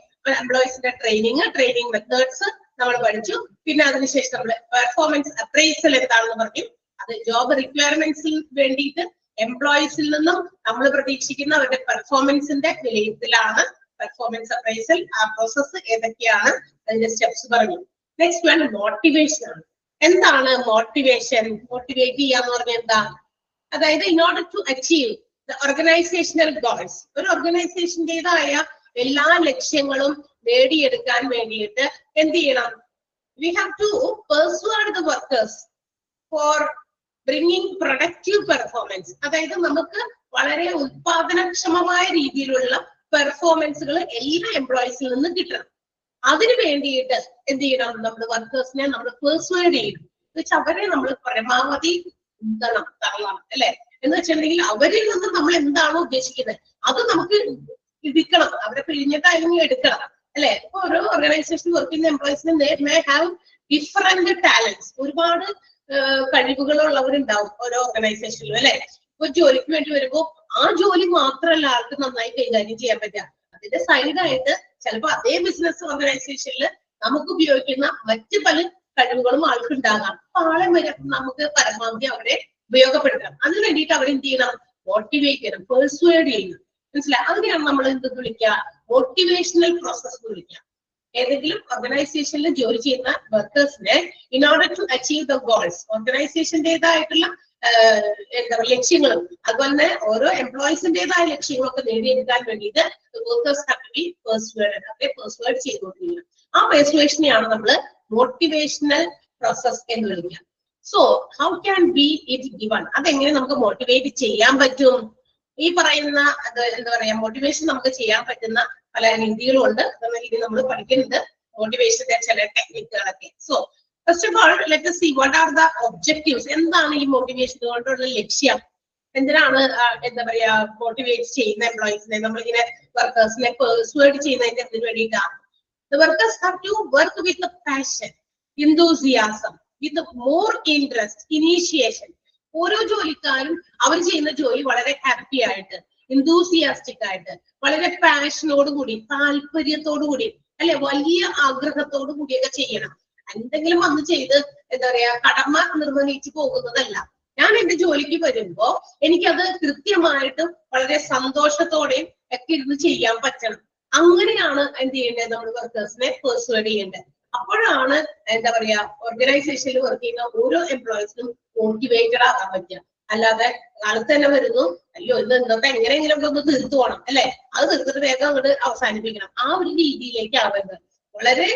എംപ്ലോയീസിന്റെ ട്രെയിനിങ് മെത്തേഡ്സ് നമ്മൾ പഠിച്ചു. പിന്നെ അതിനുശേഷം നമ്മൾ പെർഫോമൻസ് അപ്രൈസൽ എന്താണെന്ന് പറഞ്ഞു. അത് ജോബ് റിക്വയർമെന്റ്സിന് വേണ്ടിയിട്ട് എംപ്ലോയീസിൽ നിന്നും നമ്മൾ പ്രതീക്ഷിക്കുന്ന അവരുടെ പെർഫോമൻസിന്റെ വിലയിരുത്തലാണ് പെർഫോമൻസ് അപ്രൈസൽ. ആ പ്രോസസ്സ് ഏതൊക്കെയാണ്, അതിന്റെ സ്റ്റെപ്സ് പറഞ്ഞു. നെക്സ്റ്റ് വൺ മോട്ടിവേഷൻ ആണ്. എന്താണ് മോട്ടിവേഷൻ? മോട്ടിവേറ്റ് ചെയ്യാന്ന് പറഞ്ഞാൽ എന്താ? അതായത് in order to achieve the organisational goals, ഒരു ഓർഗനൈസേഷന്റേതായ എല്ലാ ലക്ഷ്യങ്ങളും നേടിയെടുക്കാൻ വേണ്ടിയിട്ട് എന്ത് ചെയ്യണം? We have to persuade the workers for bringing productive performance. അതായത് നമുക്ക് വളരെ ഉത്പാദനക്ഷമമായ രീതിയിലുള്ള പെർഫോമൻസുകൾ എല്ലാ എംപ്ലോയീസിൽ നിന്ന് കിട്ടണം. അതിനു വേണ്ടിയിട്ട് എന്ത് ചെയ്യണം? നമ്മൾ വർക്കേഴ്സിനെ നമ്മൾ പെർസ്വേഡ് ചെയ്യണം. എന്ന് വെച്ചാൽ അവരെ നമ്മൾ പരമാവധി തള്ളണം, അല്ലെ? എന്ന് വെച്ചിട്ടുണ്ടെങ്കിൽ അവരിൽ നിന്ന് നമ്മൾ എന്താണോ ഉദ്ദേശിക്കുന്നത് അത് നമുക്ക് ഇടിക്കണം, അവരെ പിഴിഞ്ഞിട്ടായിരുന്നു എടുക്കണം, അല്ലെ? ഇപ്പൊ ഓരോ ഓർഗനൈസേഷൻ വർക്ക് ചെയ്യുന്ന എംപ്ലോയീസിന് മേ ഹാവ് ഡിഫറെന്റ് ടാലന്റ്സ്, ഒരുപാട് കഴിവുകളുള്ളവരുണ്ടാവും ഓരോ ഓർഗനൈസേഷനിലും, അല്ലെ? ഇപ്പൊ ജോലിക്ക് വേണ്ടി വരുമ്പോ ആ ജോലി മാത്രമല്ല ആൾക്ക് നന്നായി കൈകാര്യം ചെയ്യാൻ പറ്റുക. അതിന്റെ സൈഡായിട്ട് ചിലപ്പോ അതേ ബിസിനസ് ഓർഗനൈസേഷനിൽ നമുക്ക് ഉപയോഗിക്കുന്ന മറ്റ് പല കഴിവുകളും ആൾക്കുണ്ടാകാം. അപ്പൊ ആളെ നമുക്ക് പരമാവധി അവരെ ഉപയോഗപ്പെടുത്തണം. അതിന് വേണ്ടിയിട്ട് അവരെന്ത് ചെയ്യണം? മോട്ടിവേറ്റ് ചെയ്യണം, പെർസ്വേഡ് ചെയ്യണം. മനസ്സിലായി? അതിനെയാണ് നമ്മൾ എന്ത് വിളിക്കുക? മോട്ടിവേഷണൽ പ്രോസസ് എന്ന് വിളിക്കുക. ഏതെങ്കിലും ഓർഗനൈസേഷനിൽ ജോലി ചെയ്യുന്ന വർക്കേഴ്സിനെ in order to achieve the goals, ഓർഗനൈസേഷന്റേതായിട്ടുള്ള എന്താ പറയുക ലക്ഷ്യങ്ങളും അതുപോലെ തന്നെ ഓരോ എംപ്ലോയീസിന്റേതായ ലക്ഷ്യങ്ങളൊക്കെ നേടിയെടുക്കാൻ വേണ്ടിയിട്ട് workers have to be persuaded. അവരെ പെർസ്വേഡ് ചെയ്തുകൊണ്ടിരിക്കുക. ആ പെർസ്വേഷനെയാണ് നമ്മൾ മോട്ടിവേഷണൽ പ്രോസസ് എന്ന് വിളിക്കുക. So how can be it given? അതെങ്ങനെ നമുക്ക് മോട്ടിവേറ്റ് ചെയ്യാൻ പറ്റും? ഈ പറയുന്ന എന്താ പറയാ മോട്ടിവേഷൻ നമുക്ക് ചെയ്യാൻ പറ്റുന്ന പല രീതികളും ഉണ്ട്. എന്ന രീതിയിൽ നമ്മൾ പഠിക്കുന്നുണ്ട് മോട്ടിവേഷന്റെ ചില ടെക്നിക്കുകളൊക്കെ. So first of all let us see what are the objectives. എന്താണ് ഈ മോട്ടിവേഷൻ കൊണ്ടുള്ള ലക്ഷ്യം? എന്തിനാണ് എന്താ പറയാ മോട്ടിവേറ്റ് ചെയ്യുന്ന എംപ്ലോയീസിനെ നമ്മളിങ്ങനെ വർക്കേഴ്സിനെ പെർസ്വേഡ് ചെയ്യുന്നതിന്റെ എന്തിനു വേണ്ടിയിട്ടാണ്? The workers have to work with the passion, enthusiasm, with more interest, initiation. ഓരോ ജോലിക്കാരും അവർ ചെയ്യുന്ന ജോലി വളരെ ഹാപ്പി ആയിട്ട്, enthusiastic ആയിട്ട്, വളരെ പാഷനോട് കൂടി, താല്പര്യത്തോടു കൂടി, അല്ലെ, വലിയ ആഗ്രഹത്തോടു കൂടിയൊക്കെ ചെയ്യണം. എന്തെങ്കിലും വന്ന് ചെയ്ത് എന്താ പറയാ കടമ നിർവഹിച്ചു പോകുന്നതല്ല. ഞാൻ എന്റെ ജോലിക്ക് വരുമ്പോ എനിക്കത് കൃത്യമായിട്ടും വളരെ സന്തോഷത്തോടെയും ഒക്കെ ഇരുന്ന് ചെയ്യാൻ പറ്റണം. അങ്ങനെയാണ് എന്ത് ചെയ്യേണ്ടത്, നമ്മൾ വർക്കേഴ്സിനെ പെർസ്വേഡ് ചെയ്യേണ്ടത്. അപ്പോഴാണ് എന്താ പറയാ ഓർഗനൈസേഷനിൽ വർക്ക് ചെയ്യുന്ന ഓരോ എംപ്ലോയീസിനും മോട്ടിവേറ്റഡ് ആകാൻ പറ്റുക. അല്ലാതെ കാലത്ത് തന്നെ വരുന്നു, അയ്യോ ഇന്നത്തെ എങ്ങനെയെങ്കിലും ഒന്ന് തീർത്തു പോകണം, അല്ലെ, അത് തീർത്തിട്ട് വേഗം അങ്ങോട്ട് അവസാനിപ്പിക്കണം, ആ ഒരു രീതിയിലേക്ക് ആവുന്നത്. വളരെ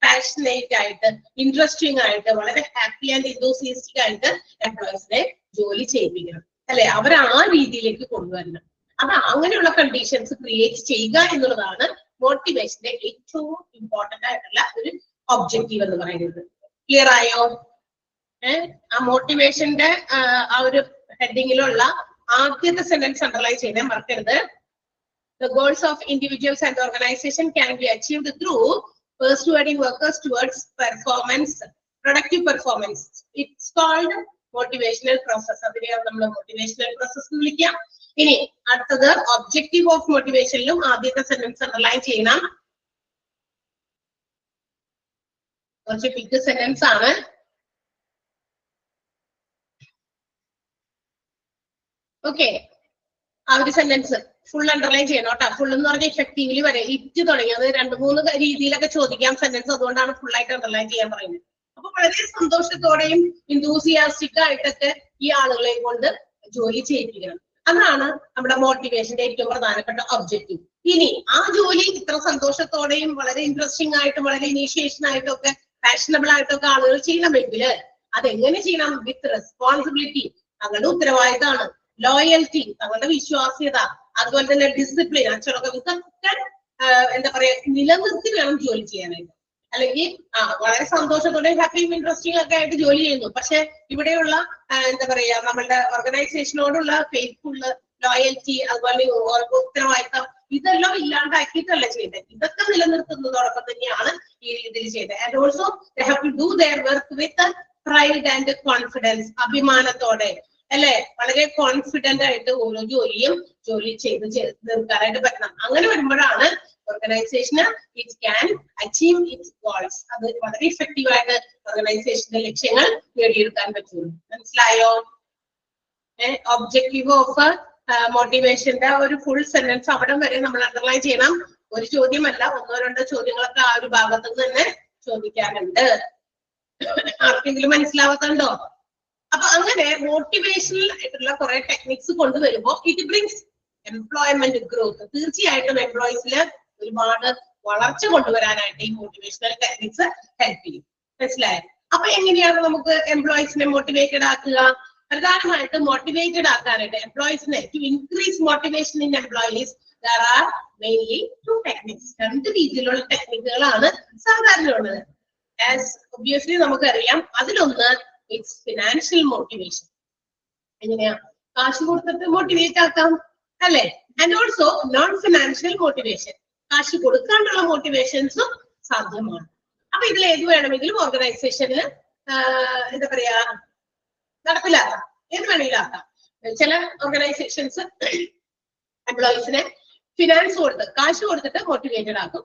പാഷനേറ്റ് ആയിട്ട്, ഇൻട്രസ്റ്റിംഗ് ആയിട്ട്, വളരെ ഹാപ്പി ആൻഡ് enthusiastic ആയിട്ട് എംപ്ലോയീസിനെ ജോലി ചെയ്യിപ്പിക്കണം, അല്ലെ, അവർ ആ രീതിയിലേക്ക് കൊണ്ടുവരണം. അപ്പൊ അങ്ങനെയുള്ള കണ്ടീഷൻസ് ക്രിയേറ്റ് ചെയ്യുക എന്നുള്ളതാണ് മോട്ടിവേഷന്റെ ഏറ്റവും ഇമ്പോർട്ടന്റ് ആയിട്ടുള്ള ഒരു ഒബ്ജക്റ്റീവ് എന്ന് പറയുന്നത്. ക്ലിയർ ആയോ? ആ മോട്ടിവേഷന്റെ ആ ഒരു ഹെഡിങ്ങിലുള്ള ആദ്യത്തെ സെന്റൻസ് അണ്ടർലൈൻ ചെയ്യാൻ മറക്കരുത്. The goals of individuals and organization can be achieved through persuading workers towards performance, productive performance. It's called motivational process. അതിനെയാണ് നമ്മൾ motivational process എന്ന് വിളിക്കാം. ഇനി അടുത്തത് ഒബ്ജക്റ്റീവ് ഓഫ് മോട്ടിവേഷനിലും ആദ്യത്തെ സെന്റൻസ് അണ്ടർലൈൻ ചെയ്യണം. കുറച്ച് ബിഗ് സെന്റൻസ് ആണ്. ഓക്കെ, ആ ഒരു സെന്റൻസ് ഫുൾ അണ്ടർലൈൻ ചെയ്യണം കേട്ടോ. ഫുൾ എന്ന് പറഞ്ഞാൽ ഇഫക്റ്റീവ്ലി വരെ ഇറ്റ് തുടങ്ങി, അത് 2-3 രീതിയിലൊക്കെ ചോദിക്കാം സെന്റൻസ്, അതുകൊണ്ടാണ് ഫുൾ ആയിട്ട് അണ്ടർലൈൻ ചെയ്യാൻ പറയുന്നത്. അപ്പൊ വളരെ സന്തോഷത്തോടെയും enthusiastic ആയിട്ടൊക്കെ ഈ ആളുകളെ കൊണ്ട് ജോലി ചെയ്യിപ്പിക്കണം. അതാണ് നമ്മുടെ മോട്ടിവേഷന്റെ ഏറ്റവും പ്രധാനപ്പെട്ട ഒബ്ജക്റ്റീവ്. ഇനി ആ ജോലി ഇത്ര സന്തോഷത്തോടെയും വളരെ ഇൻട്രസ്റ്റിംഗ് ആയിട്ടും വളരെ ഇനീഷ്യേഷൻ ആയിട്ടും ഒക്കെ ഫാഷനബിൾ ആയിട്ടൊക്കെ ആളുകൾ ചെയ്യണമെങ്കിൽ അതെങ്ങനെ ചെയ്യണം? വിത്ത് റെസ്പോൺസിബിലിറ്റി, തങ്ങളുടെ ഉത്തരവാദിത്തമാണ്, ലോയൽറ്റി, തങ്ങളുടെ വിശ്വാസ്യത, അതുപോലെ തന്നെ ഡിസിപ്ലിൻ, അച്ചടക്കം, ഇതൊക്കെ എന്താ പറയാ നിലനിർത്തി വേണം ജോലി ചെയ്യാനായിട്ട്. അല്ലെങ്കിൽ വളരെ സന്തോഷത്തോടെ ഹാപ്പിയും ഇൻട്രസ്റ്റിംഗ് ഒക്കെ ആയിട്ട് ജോലി ചെയ്യുന്നു, പക്ഷെ ഇവിടെയുള്ള എന്താ പറയാ നമ്മളുടെ ഓർഗനൈസേഷനോടുള്ള ഫെയ്ത്ത്ഫുൾ, ലോയൽറ്റി, അതുപോലെ ഉത്തരവാദിത്തം, ഇതെല്ലാം ഇല്ലാണ്ടാക്കിയിട്ടല്ല ചെയ്തത്. ഇതൊക്കെ നിലനിർത്തുന്നതോടൊപ്പം തന്നെയാണ് ഈ രീതിയിൽ ചെയ്തത്. And also they have to do their work with pride and confidence, അഭിമാനത്തോടെ, അല്ലെ, വളരെ കോൺഫിഡന്റ് ആയിട്ട് ഓരോ ജോലി ചെയ്ത് തീർക്കാനായിട്ട് പറ്റണം. അങ്ങനെ വരുമ്പോഴാണ് ഓർഗനൈസേഷന് it can achieve it's goals. അത് വളരെ ഇഫക്റ്റീവ് ആയിട്ട് ഓർഗനൈസേഷന്റെ ലക്ഷ്യങ്ങൾ നേടിയെടുക്കാൻ പറ്റുള്ളൂ. മനസ്സിലായോ? ഒബ്ജക്റ്റീവ് ഓഫ് മോട്ടിവേഷന്റെ ഒരു ഫുൾ സെന്റൻസ് അവിടെ വരെ നമ്മൾ അണ്ടർലൈൻ ചെയ്യണം. ഒരു ചോദ്യമല്ല, 1-2 ചോദ്യങ്ങളൊക്കെ ആ ഒരു ഭാഗത്ത് നിന്ന് തന്നെ ചോദിക്കാനുണ്ട്. ആർക്കെങ്കിലും മനസ്സിലാവാത്തുണ്ടോ? അപ്പൊ അങ്ങനെ മോട്ടിവേഷണൽ ആയിട്ടുള്ള കുറെ ടെക്നിക്സ് കൊണ്ടുവരുമ്പോൾ ഇറ്റ് ബ്രിങ്സ് എംപ്ലോയ്മെന്റ് ഗ്രോത്ത്. തീർച്ചയായിട്ടും എംപ്ലോയീസിൽ ഒരുപാട് വളർച്ച കൊണ്ടുവരാനായിട്ട് ഈ മോട്ടിവേഷണൽ ടെക്നിക്സ് ഹെൽപ്പ് ചെയ്യും. മനസ്സിലായോ? അപ്പൊ എങ്ങനെയാണ് നമുക്ക് എംപ്ലോയീസിനെ മോട്ടിവേറ്റഡ് ആക്കുക? പ്രധാനമായിട്ടും മോട്ടിവേറ്റഡ് ആക്കാനായിട്ട് എംപ്ലോയീസിനെ to increase motivation in employees there are mainly 2 techniques. 2 രീതിയിലുള്ള ടെക്നിക്കുകളാണ് സാധാരണ ഉള്ളത്. ആസ് ഒബ്വിയസ്ലി നമുക്കറിയാം, അതിലൊന്ന് ഇറ്റ്സ് ഫിനാൻഷ്യൽ മോട്ടിവേഷൻ. എങ്ങനെയാ? കാശ് കൊടുത്തിട്ട് മോട്ടിവേറ്റ് ആക്കാം, അല്ലെ? And also known financial motivation, കാശ് കൊടുക്കാനുള്ള മോട്ടിവേഷൻസും സാധ്യമാണ്. അപ്പൊ ഇതിൽ ഏത് വേണമെങ്കിലും ഓർഗനൈസേഷനിൽ എന്താ പറയാ നടപ്പിലാക്കാം, ഏത് വേണമെങ്കിലും ആക്കാം. ചില ഓർഗനൈസേഷൻസ് എംപ്ലോയീസിനെ ഫിനാൻസ് കൊടുത്ത്, കാശ് കൊടുത്തിട്ട് മോട്ടിവേറ്റഡ് ആക്കും.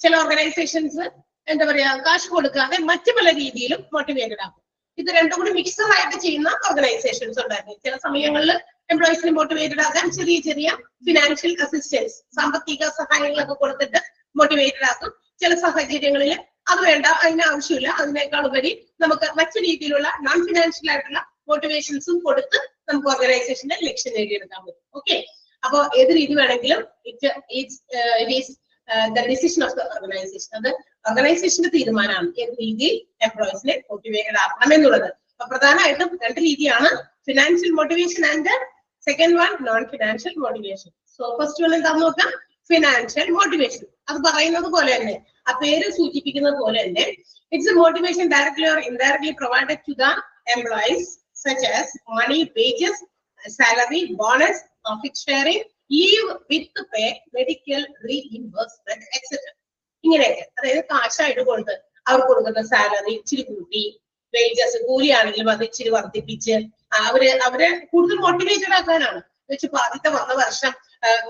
ചില ഓർഗനൈസേഷൻസ് എന്താ പറയാ കാശ് കൊടുക്കാതെ മറ്റു പല രീതിയിലും മോട്ടിവേറ്റഡ് ആക്കും. ഇത് രണ്ടും കൂടി മിക്സഡ് ആയിട്ട് ചെയ്യുന്ന ഓർഗനൈസേഷൻസ് ഉണ്ടായിരുന്നു. ചില സമയങ്ങളിൽ എംപ്ലോയീസിനെ മോട്ടിവേറ്റഡ് ആക്കാൻ ചെറിയ ചെറിയ ഫിനാൻഷ്യൽ അസിസ്റ്റൻസ്, സാമ്പത്തിക സഹായങ്ങളൊക്കെ കൊടുത്തിട്ട് മോട്ടിവേറ്റഡ് ആക്കും. ചില സാഹചര്യങ്ങളിൽ അത് വേണ്ട, അതിന് ആവശ്യമില്ല, അതിനേക്കാൾ ഉപരി നമുക്ക് മറ്റു രീതിയിലുള്ള നോൺ ഫിനാൻഷ്യൽ ആയിട്ടുള്ള മോട്ടിവേഷൻസും കൊടുത്ത് നമുക്ക് ഓർഗനൈസേഷന്റെ ലക്ഷ്യം നേടിയെടുക്കാൻ പറ്റും. ഓക്കെ, അപ്പൊ ഏത് രീതി വേണമെങ്കിലും it is the decision of the organisation. അത് ഓർഗനൈസേഷന്റെ തീരുമാനമാണ് ഏത് രീതിയിൽ എംപ്ലോയീസിനെ മോട്ടിവേറ്റഡ് ആക്കണം എന്നുള്ളത്. അപ്പൊ പ്രധാനമായിട്ടും 2 രീതിയാണ്, financial motivation and second one non financial motivation. So first one എന്താന്ന് നോക്കാം, ഫിനാൻഷ്യൽ മോട്ടിവേഷൻ. അത് പറയുന്നത് പോലെ തന്നെ, ആ പേര് സൂചിപ്പിക്കുന്നത് പോലെ തന്നെ, it's a motivation directly or indirectly provided to the employees such as money, wages, salary, bonus, profit sharing, leave with pay, medical reimbursement, etc. ഇങ്ങനെയൊക്കെ, അതായത് കാശായിട്ട് കൊടുത്ത് അവർക്ക് കൊടുക്കുന്ന സാലറി ഇച്ചിരി കൂട്ടി, വേജസ് കൂലിയാണെങ്കിലും അത് ഇച്ചിരി വർദ്ധിപ്പിച്ച്, അവരെ കൂടുതൽ മോട്ടിവേറ്റഡ് ആക്കാനാണ്. വെച്ചിപ്പോ ആദ്യത്തെ വന്ന വർഷം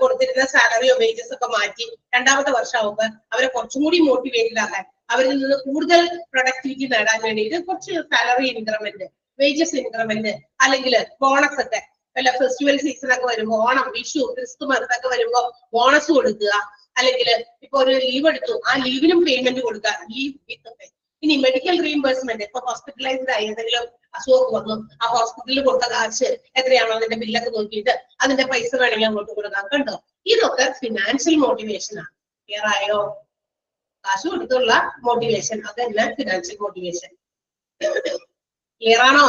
കൊടുത്തിരുന്ന സാലറിയോ വേജസ് ഒക്കെ മാറ്റി രണ്ടാമത്തെ വർഷം ആവുമ്പോൾ അവരെ കുറച്ചും കൂടി മോട്ടിവേറ്റഡ് ആക്കാൻ, അവരിൽ നിന്ന് കൂടുതൽ പ്രൊഡക്ടിവിറ്റി നേടാൻ വേണ്ടിയിട്ട് കുറച്ച് സാലറി ഇൻക്രിമെന്റ്, വേജസ് ഇൻക്രിമെന്റ്, അല്ലെങ്കിൽ ബോണസ് ഒക്കെ വല്ല ഫെസ്റ്റിവൽ സീസൺ ഒക്കെ വരുമ്പോ, ഓണം, വിഷു, ക്രിസ്തുമസ് ഒക്കെ വരുമ്പോ ബോണസ് കൊടുക്കുക. അല്ലെങ്കിൽ ഇപ്പൊ ഒരു ലീവ് എടുത്തു, ആ ലീവിനും പേയ്മെന്റ് കൊടുക്കുക, ലീവ് വിത്ത് പേ. ഇനി മെഡിക്കൽ റീഇംബേഴ്സ്മെന്റ്, ഇപ്പൊ ഹോസ്പിറ്റലൈസ്ഡ് ആയി എന്തെങ്കിലും അസുഖം വന്നു, ആ ഹോസ്പിറ്റലിൽ കൊടുത്ത കാശ് എത്രയാണോ അതിന്റെ ബില്ലൊക്കെ നോക്കിയിട്ട് അതിന്റെ പൈസ വേണമെങ്കിൽ അങ്ങോട്ട് കൊടുക്കാം. കണ്ടോ, ഇതൊക്കെ ഫിനാൻഷ്യൽ മോട്ടിവേഷൻ ആണ്. ക്ലിയർ ആയോ? കാശ് കൊടുത്തുള്ള മോട്ടിവേഷൻ, അതല്ല ഫിനാൻഷ്യൽ മോട്ടിവേഷൻ. ക്ലിയർ ആണോ?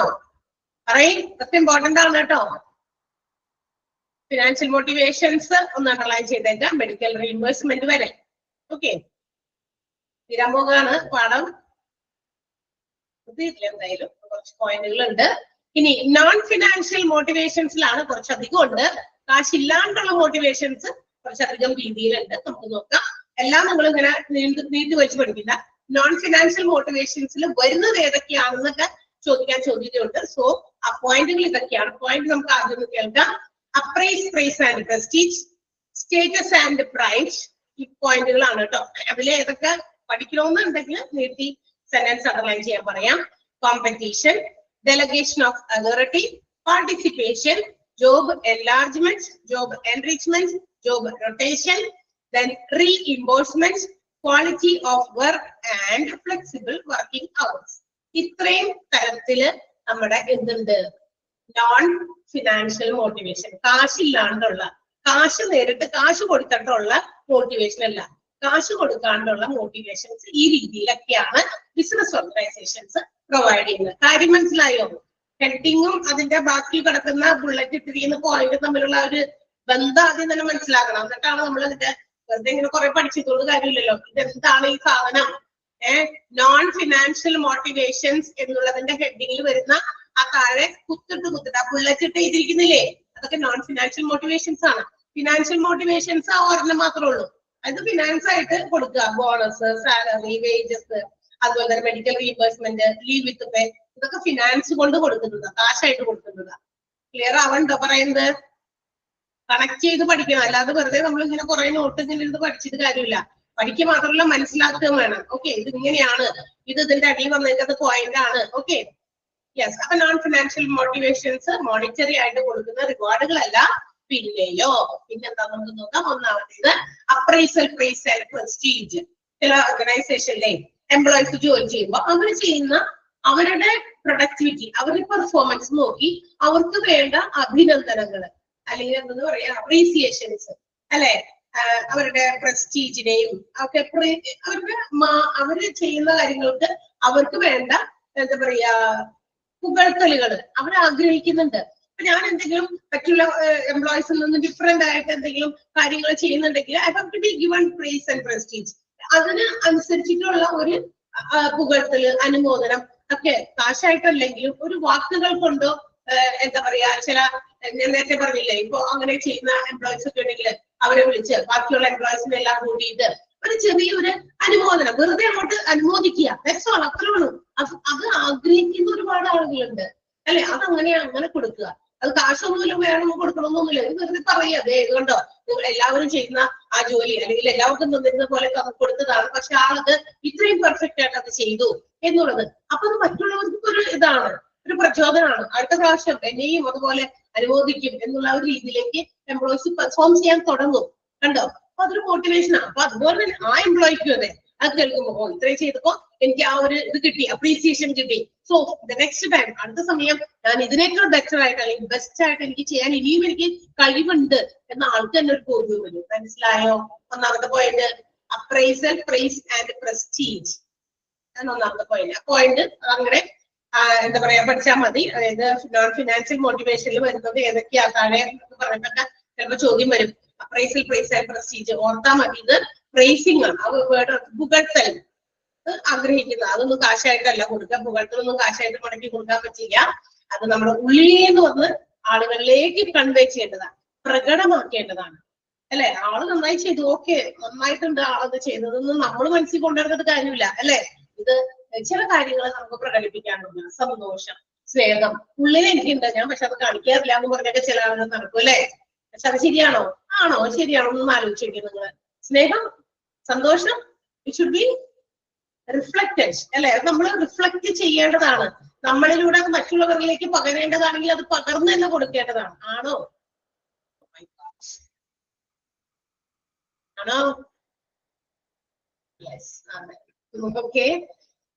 പറയും, അതൊക്കെ ഇമ്പോർട്ടന്റ് ആണ് കേട്ടോ. ഫിനാൻഷ്യൽ മോട്ടിവേഷൻസ് ഒന്ന് അണ്ടർലൈൻ ചെയ്തേക്കാം, മെഡിക്കൽ റീഇംബേഴ്സ്മെന്റ് വരെ. ഓക്കെ, തീരാൻ പോകാണ് പാഠം. എന്തായാലും കുറച്ച് പോയിന്റുകൾ ഉണ്ട്. ഇനി നോൺ ഫിനാൻഷ്യൽ മോട്ടിവേഷൻസിലാണ് കുറച്ചധികം ഉണ്ട്. കാശില്ലാണ്ടുള്ള മോട്ടിവേഷൻസ് കുറച്ചധികം രീതിയിലുണ്ട്. നമുക്ക് നോക്കാം. എല്ലാം നിങ്ങൾ ഇങ്ങനെ നീട്ടി വെച്ച് പഠിക്കില്ല. നോൺ ഫിനാൻഷ്യൽ മോട്ടിവേഷൻസിൽ വരുന്നത് ഏതൊക്കെയാണെന്നൊക്കെ ചോദിക്കാൻ ചോദ്യതയുണ്ട്. സോ ആ പോയിന്റുകൾ ഇതൊക്കെയാണ്. പോയിന്റ് നമുക്ക് ആദ്യം കേൾക്കാം. Appraise, praise and prestige, status and pride. ഈ പോയിന്റുകളാണ് കേട്ടോ. അതിലെ ഏതൊക്കെ പഠിക്കണമെന്നുണ്ടെങ്കിൽ നീട്ടി സെന്റൻസ് അണ്ടർലൈൻ ചെയ്യാൻ പറയാം. Competition, delegation of authority, participation, job enlargement, job enrichment, job rotation, then reimbursement, quality of work and flexible working hours. ഇത്രയും തരത്തില് നമ്മുടെ എന്തുണ്ട്? നോൺ ഫിനാൻഷ്യൽ മോട്ടിവേഷൻ, കാശില്ലാണ്ടുള്ള, കാശ് നേരിട്ട് കാശ് കൊടുത്തിട്ടുള്ള മോട്ടിവേഷൻ അല്ല, കാശ് കൊടുക്കാണ്ടുള്ള മോട്ടിവേഷൻസ് ഈ രീതിയിലൊക്കെയാണ് ബിസിനസ് ഓർഗനൈസേഷൻസ് പ്രൊവൈഡ് ചെയ്യുന്നത്. കാര്യം മനസ്സിലായോ? ഹെഡിങ്ങും അതിന്റെ ബാക്കി കിടക്കുന്ന ബുള്ളറ്റ് ഇട്ടിരിക്കുന്ന പോയിന്റ് തമ്മിലുള്ള ഒരു ബന്ധം ആദ്യം തന്നെ മനസ്സിലാക്കണം. എന്നിട്ടാണ് നമ്മൾ ഇതിന്റെ വെറുതെ ഇങ്ങനെ കുറെ പഠിച്ചതുകൊണ്ട് കാര്യമില്ലല്ലോ. ഇതെന്താണ് ഈ സാധനം? നോൺ ഫിനാൻഷ്യൽ മോട്ടിവേഷൻസ് എന്നുള്ളതിന്റെ ഹെഡിങ്ങിൽ വരുന്ന ആ താഴെ കുത്തിട്ട് ആ ബുള്ളറ്റ് ഇട്ട് എഴുതിയിരിക്കുന്നില്ലേ, അതൊക്കെ നോൺ ഫിനാൻഷ്യൽ മോട്ടിവേഷൻസ് ആണ്. ഫിനാൻഷ്യൽ മോട്ടിവേഷൻസ് ആ ഒരെണ്ണം മാത്രമേ ഉള്ളൂ. അത് ഫിനാൻസ് ആയിട്ട് കൊടുക്കുക, ബോണസ്, സാലറി, വേജസ്, അതുപോലെ തന്നെ മെഡിക്കൽ റീഇംബേഴ്സ്മെന്റ്, ലീവ് വിത്ത് പേ, ഇതൊക്കെ ഫിനാൻസ് കൊണ്ട് കൊടുക്കുന്നതാ, കാശായിട്ട് കൊടുക്കുന്നതാ. ക്ലിയർ ആവണ്ടോ പറയുന്നത്? കണക്ട് ചെയ്ത് പഠിക്കണം. അല്ലാതെ വെറുതെ നമ്മൾ ഇങ്ങനെ കുറെ നോട്ട് ഇങ്ങനെ ഇരുന്ന് പഠിച്ചിട്ട് കാര്യമില്ല. പഠിക്കുക മാത്രമല്ല, മനസ്സിലാക്കുകയും വേണം. ഓക്കെ, ഇത് ഇങ്ങനെയാണ്, ഇത് ഇതിന്റെ അടിയിൽ വന്നേക്കുന്നത് പോയിന്റ് ആണ്. Okay, yes. അപ്പൊ നോൺ ഫിനാൻഷ്യൽ മോട്ടിവേഷൻസ് മോണിറ്ററി ആയിട്ട് കൊടുക്കുന്ന റിവാർഡുകളല്ല. പിന്നെയോ പിന്നെന്താ നമുക്ക് നോക്കാം. ഒന്നാമത്തേത് അപ്രൈസൽ, പ്രൈസ് ആൻഡ് പ്രസ്റ്റീജ്. ചില ഓർഗനൈസേഷനിലെ എംപ്ലോയീസ് ജോലി ചെയ്യുമ്പോൾ അവർ ചെയ്യുന്ന അവരുടെ പ്രൊഡക്ടിവിറ്റി, അവരുടെ പെർഫോമൻസ് നോക്കി അവർക്ക് വേണ്ട അഭിനന്ദനങ്ങൾ, അല്ലെങ്കിൽ എന്താ പറയാ, അപ്രീസിയേഷൻസ് അല്ലെ, അവരുടെ പ്രസ്റ്റീജിനെയും ഒക്കെ അവര് ചെയ്യുന്ന കാര്യങ്ങൾക്ക് അവർക്ക് വേണ്ട എന്താ പറയാ പുകഴ്ത്തലുകൾ അവർ ആഗ്രഹിക്കുന്നുണ്ട്. അപ്പൊ ഞാൻ എന്തെങ്കിലും മറ്റുള്ള എംപ്ലോയീസിൽ നിന്ന് ഡിഫറെന്റ് ആയിട്ട് എന്തെങ്കിലും കാര്യങ്ങൾ ചെയ്യുന്നുണ്ടെങ്കിൽ I have to be given praise and prestige. അതിന് അനുസരിച്ചിട്ടുള്ള ഒരു പുകഴ്ത്തല്, അനുമോദനം ഒക്കെ കാശായിട്ടല്ലെങ്കിലും ഒരു വാക്കുകൾ കൊണ്ടോ എന്താ പറയാ, ചില ഞാൻ നേരത്തെ പറഞ്ഞില്ലേ, ഇപ്പൊ അങ്ങനെ ചെയ്യുന്ന എംപ്ലോയീസ് ഒക്കെ ഉണ്ടെങ്കിൽ അവരെ വിളിച്ച് ബാക്കിയുള്ള എംപ്ലോയീസിനെ എല്ലാം കൂട്ടിയിട്ട് ഒരു ചെറിയൊരു അനുമോദനം, വെറുതെ അങ്ങോട്ട് അനുമോദിക്കുക, അത്രേ ഉള്ളൂ. അത് ആഗ്രഹിക്കുന്ന ഒരുപാട് ആളുകളുണ്ട് അല്ലെ. അങ്ങനെ കൊടുക്കുക. അത് കാശൊന്നുമില്ല, വേണം കൊടുക്കണമെന്നൊന്നുമില്ല, ഇത് വെറുതെ പറയുക. അതെ, കണ്ടോ, നിങ്ങൾ എല്ലാവരും ചെയ്യുന്ന ആ ജോലി അല്ലെങ്കിൽ എല്ലാവർക്കും തന്നിരുന്ന പോലെ കൊടുത്തതാണ്, പക്ഷെ ആളത് ഇത്രയും പെർഫെക്റ്റ് ആയിട്ട് അത് ചെയ്തു എന്നുള്ളത്. അപ്പൊ അത് മറ്റുള്ളവർക്ക് ഒരു ഇതാണ്, ഒരു പ്രചോദനമാണ്. അടുത്ത പ്രാവശ്യം എന്നെയും അതുപോലെ അനുമോദിക്കും എന്നുള്ള ഒരു രീതിയിലേക്ക് എംപ്ലോയീസ് പെർഫോം ചെയ്യാൻ തുടങ്ങും. കണ്ടോ, അപ്പൊ അതൊരു മോട്ടിവേഷനാണ്. അപ്പൊ അതുപോലെ തന്നെ ആ എംപ്ലോയിക്കും അതെ, അത് കേൾക്കുമ്പോ ഇത്രയും ചെയ്തപ്പോ എനിക്ക് ആ ഒരു ഇത് കിട്ടി, അപ്രീസിയേഷൻ കിട്ടി. സോ ദ നെക്സ്റ്റ് ടൈം, അടുത്ത സമയം ഞാൻ ഇതിനേക്കാൾ ബെറ്റർ ആയിട്ട് അല്ലെങ്കിൽ ബെസ്റ്റ് ആയിട്ട് എനിക്ക് ചെയ്യാൻ ഇനിയും എനിക്ക് കഴിവുണ്ട് എന്ന ആൾക്ക് തന്നെ ഒരു ബോധ്യം വരും. മനസ്സിലായോ? ഒന്നാമത്തെ point appraisal, praise and prestige ആണ് ഒന്നാമത്തെ പോയിന്റ്. ആ പോയിന്റ് അങ്ങനെ എന്താ പറയാ പഠിച്ചാൽ മതി. അതായത് നോൺ ഫിനാൻഷ്യൽ മോട്ടിവേഷനിൽ വരുന്നത് ഏതൊക്കെയാ താഴെ പറഞ്ഞിട്ടൊക്കെ ചിലപ്പോൾ ചോദ്യം വരും. അപ്രൈസൽ, പ്രൈസ് ആൻഡ് പ്രസ്റ്റീജ് ഓർത്താ മതി. ഇത് പ്രൈസിങ് ആണ്, ആ വേർഡ് പുകഴ്ത്തൽ ആഗ്രഹിക്കുന്നത്. അതൊന്നും കാശായിട്ടല്ല കൊടുക്കുക, പുകഴ്ത്തലൊന്നും കാശായിട്ട് മുടക്കി കൊടുക്കാൻ പറ്റില്ല. അത് നമ്മുടെ ഉള്ളിൽ നിന്ന് വന്ന് ആളുകളിലേക്ക് കൺവേ ചെയ്യേണ്ടതാണ്, പ്രകടമാക്കേണ്ടതാണ് അല്ലെ. ആള് നന്നായി ചെയ്തു, ഓക്കെ, നന്നായിട്ടുണ്ട് ആളത് ചെയ്തതെന്ന് നമ്മൾ മനസ്സിൽ കൊണ്ടുവരുന്നത് കാര്യമില്ല അല്ലെ. ഇത് ചില കാര്യങ്ങൾ നമുക്ക് പ്രകടിപ്പിക്കാനുണ്ട്. സന്തോഷം, സ്നേഹം ഉള്ളിൽ എനിക്കുണ്ട്, ഞാൻ പക്ഷെ അത് കാണിക്കാറില്ല എന്ന് പറഞ്ഞൊക്കെ ചില ആളുകൾ നടക്കും അല്ലെ? പക്ഷെ അത് ശരിയാണോ? ആണോ? ശരിയാണോ? ഒന്ന് ആലോചിച്ച് നോക്കിയാൽ നിങ്ങള്. സ്നേഹം, സന്തോഷം, ഇറ്റ് ഷുഡ് ബി റിഫ്ലക്റ്റഡ് അല്ലെ? നമ്മൾ റിഫ്ലക്ട് ചെയ്യേണ്ടതാണ്. നമ്മളിലൂടെ അത് മറ്റുള്ളവരിലേക്ക് പകരേണ്ടതാണെങ്കിൽ അത് പകർന്നു തന്നെ കൊടുക്കേണ്ടതാണ്. ആണോ? ആണോ? യെസ്. അതെ. ഓക്കെ.